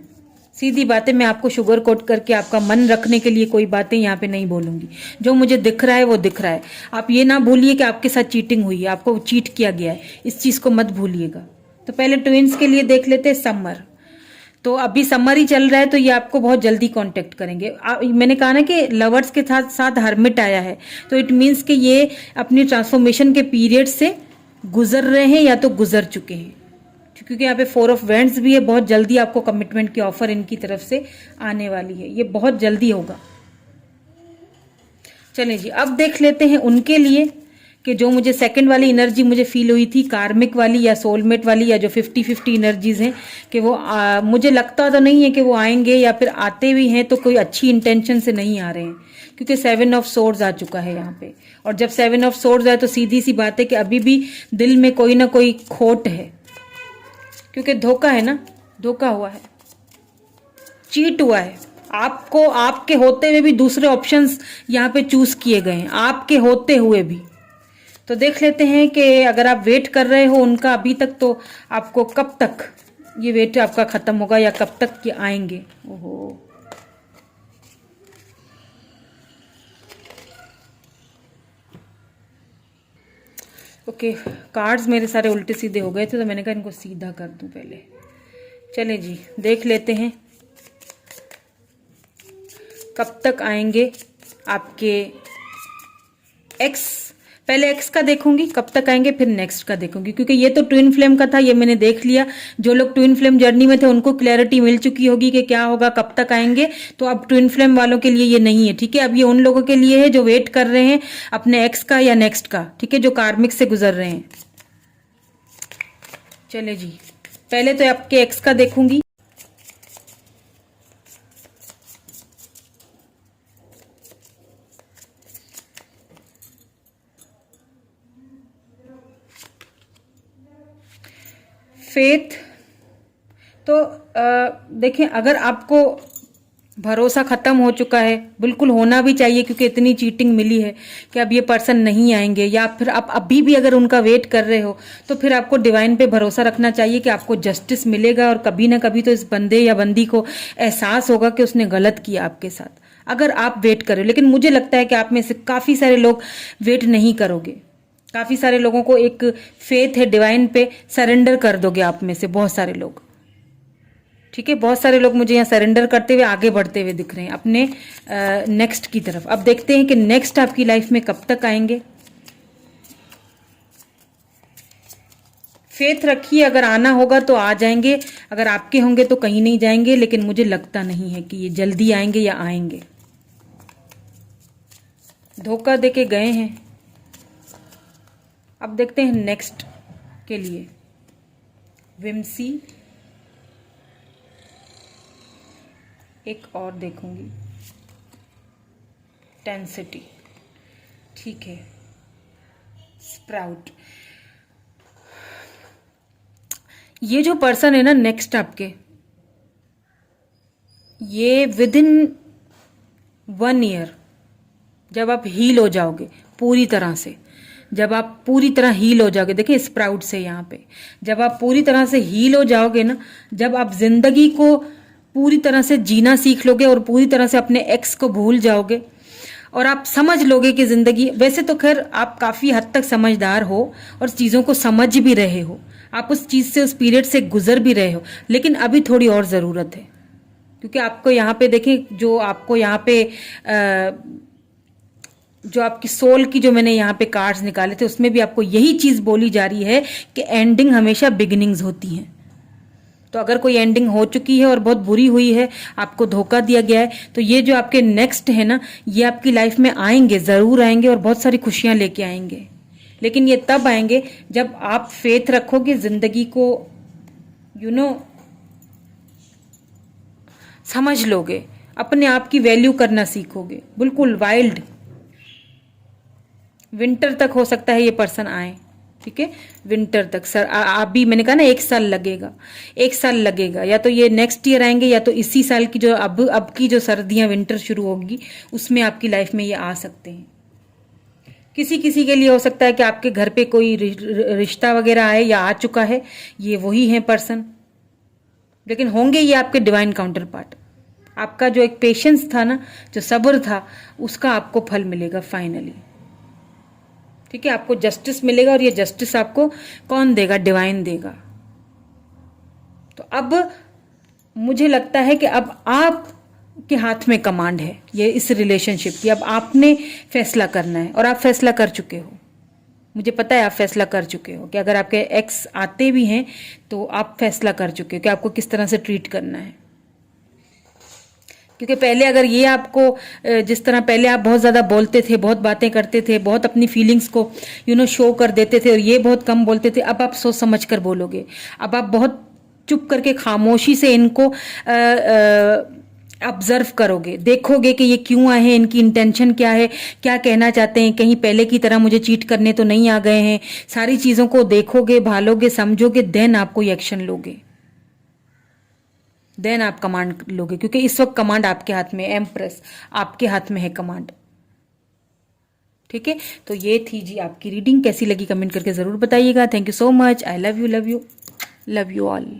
सीधी बातें, मैं आपको शुगर कोट करके आपका मन रखने के लिए कोई बातें यहाँ पे नहीं बोलूंगी। जो मुझे दिख रहा है वो दिख रहा है। आप ये ना भूलिए कि आपके साथ चीटिंग हुई है, आपको चीट किया गया है, इस चीज को मत भूलिएगा। तो पहले ट्विन्स के लिए देख लेते हैं समर। तो अभी समर ही चल रहा है, तो ये आपको बहुत जल्दी कांटेक्ट करेंगे। मैंने कहा ना कि लवर्स के साथ साथ हर्मिट आया है, तो इट मीन्स कि ये अपनी ट्रांसफॉर्मेशन के पीरियड से गुजर रहे हैं या तो गुजर चुके हैं। क्योंकि यहाँ पे 4 ऑफ वेंड्स भी है। बहुत जल्दी आपको कमिटमेंट की ऑफर इनकी तरफ से आने वाली है, ये बहुत जल्दी होगा। चलें जी, अब देख लेते हैं उनके लिए कि जो मुझे सेकंड वाली एनर्जी मुझे फील हुई थी, कार्मिक वाली या सोलमेट वाली, या जो 50-50 एनर्जीज हैं, कि वो मुझे लगता तो नहीं है कि वो आएंगे, या फिर आते भी हैं तो कोई अच्छी इंटेंशन से नहीं आ रहे हैं, क्योंकि 7 ऑफ सोर्ड्स आ चुका है यहाँ पे। और जब 7 ऑफ सोर्ड्स आए तो सीधी सी बात है कि अभी भी दिल में कोई ना कोई खोट है, क्योंकि धोखा है ना, धोखा हुआ है, चीट हुआ है। आपको आपके होते हुए भी दूसरे ऑप्शंस यहाँ पे चूज किए गए हैं, आपके होते हुए भी। तो देख लेते हैं कि अगर आप वेट कर रहे हो उनका अभी तक, तो आपको कब तक ये वेट आपका खत्म होगा, या कब तक ये आएंगे। ओहो, ओके, कार्ड्स मेरे सारे उल्टे सीधे हो गए थे, तो मैंने कहा इनको सीधा कर दूं पहले। चलें जी, देख लेते हैं कब तक आएंगे आपके एक्स। पहले एक्स का देखूंगी कब तक आएंगे, फिर नेक्स्ट का देखूंगी, क्योंकि ये तो ट्विन फ्लेम का था, ये मैंने देख लिया। जो लोग ट्विन फ्लेम जर्नी में थे उनको क्लैरिटी मिल चुकी होगी कि क्या होगा, कब तक आएंगे। तो अब ट्विन फ्लेम वालों के लिए ये नहीं है, ठीक है। अब ये उन लोगों के लिए है जो वेट कर रहे हैं अपने एक्स का या नेक्स्ट का, ठीक है, जो कार्मिक से गुजर रहे हैं। चले जी, पहले तो आपके एक्स का देखूंगी। फेथ, तो देखें, अगर आपको भरोसा खत्म हो चुका है, बिल्कुल होना भी चाहिए क्योंकि इतनी चीटिंग मिली है कि अब ये पर्सन नहीं आएंगे, या फिर आप अभी भी अगर उनका वेट कर रहे हो तो फिर आपको डिवाइन पे भरोसा रखना चाहिए कि आपको जस्टिस मिलेगा, और कभी ना कभी तो इस बंदे या बंदी को एहसास होगा कि उसने गलत किया आपके साथ, अगर आप वेट करो। लेकिन मुझे लगता है कि आप में से काफ़ी सारे लोग वेट नहीं करोगे, काफ़ी सारे लोगों को एक फेथ है डिवाइन पे, सरेंडर कर दोगे आप में से बहुत सारे लोग। ठीक है, बहुत सारे लोग मुझे यहाँ सरेंडर करते हुए आगे बढ़ते हुए दिख रहे हैं अपने नेक्स्ट की तरफ। अब देखते हैं कि नेक्स्ट आपकी लाइफ में कब तक आएंगे। फेथ रखिए, अगर आना होगा तो आ जाएंगे, अगर आपके होंगे तो कहीं नहीं जाएंगे, लेकिन मुझे लगता नहीं है कि ये जल्दी आएंगे या आएंगे। धोखा देके गए हैं। अब देखते हैं नेक्स्ट के लिए। विम्सी, एक और देखूंगी, टेंसिटी, ठीक है, स्प्राउट। ये जो पर्सन है ना नेक्स्ट आपके, ये विद इन 1 ईयर जब आप हील हो जाओगे पूरी तरह से, जब आप पूरी तरह हील हो जाओगे, देखिए स्प्राउट से यहाँ पे, जब आप पूरी तरह से हील हो जाओगे ना, जब आप जिंदगी को पूरी तरह से जीना सीख लोगे और पूरी तरह से अपने एक्स को भूल जाओगे, और आप समझ लोगे कि जिंदगी, वैसे तो खैर आप काफी हद तक समझदार हो और चीजों को समझ भी रहे हो, आप उस चीज से, उस पीरियड से गुजर भी रहे हो, लेकिन अभी थोड़ी और जरूरत है। क्योंकि आपको यहाँ पे देखें, जो आपको यहाँ पे जो आपकी सोल की, जो मैंने यहाँ पे कार्ड्स निकाले थे, उसमें भी आपको यही चीज बोली जा रही है कि एंडिंग हमेशा बिगिनिंग्स होती हैं। तो अगर कोई एंडिंग हो चुकी है और बहुत बुरी हुई है, आपको धोखा दिया गया है, तो ये जो आपके नेक्स्ट है ना, ये आपकी लाइफ में आएंगे, जरूर आएंगे और बहुत सारी खुशियां लेके आएंगे। लेकिन ये तब आएंगे जब आप फेथ रखोगे, जिंदगी को समझ लोगे, अपने आप की वैल्यू करना सीखोगे, बिल्कुल वाइल्ड। विंटर तक हो सकता है ये पर्सन आए, ठीक है, विंटर तक। सर आप भी, मैंने कहा ना 1 साल लगेगा, 1 साल लगेगा, या तो ये नेक्स्ट ईयर आएंगे, या तो इसी साल की जो अब की जो सर्दियां, विंटर शुरू होगी, उसमें आपकी लाइफ में ये आ सकते हैं। किसी किसी के लिए हो सकता है कि आपके घर पे कोई रिश्ता वगैरह आए या आ चुका है, ये वही है पर्सन, लेकिन होंगे ये आपके डिवाइन काउंटर पार्ट। आपका जो एक पेशेंस था ना, जो सब्र था, उसका आपको फल मिलेगा फाइनली, ठीक है, आपको जस्टिस मिलेगा, और ये जस्टिस आपको कौन देगा? डिवाइन देगा। तो अब मुझे लगता है कि अब आप के हाथ में कमांड है ये इस रिलेशनशिप की। अब आपने फैसला करना है, और आप फैसला कर चुके हो, मुझे पता है आप फैसला कर चुके हो कि अगर आपके एक्स आते भी हैं तो आप फैसला कर चुके हो कि आपको किस तरह से ट्रीट करना है। क्योंकि पहले अगर ये आपको, जिस तरह पहले आप बहुत ज़्यादा बोलते थे, बहुत बातें करते थे, बहुत अपनी फीलिंग्स को शो कर देते थे, और ये बहुत कम बोलते थे, अब आप सोच समझ कर बोलोगे। अब आप बहुत चुप करके खामोशी से इनको ऑब्जर्व करोगे, देखोगे कि ये क्यों आए हैं, इनकी इंटेंशन क्या है, क्या कहना चाहते हैं, कहीं पहले की तरह मुझे चीट करने तो नहीं आ गए हैं। सारी चीज़ों को देखोगे, भालोगे, समझोगे, देन आप कोई एक्शन लोगे, देन आप कमांड लोगे, क्योंकि इस वक्त कमांड आपके हाथ में, एम्प्रेस आपके हाथ में है कमांड, ठीक है। तो ये थी जी आपकी रीडिंग, कैसी लगी कमेंट करके ज़रूर बताइएगा। Thank you so much, I love you, love you, love you all.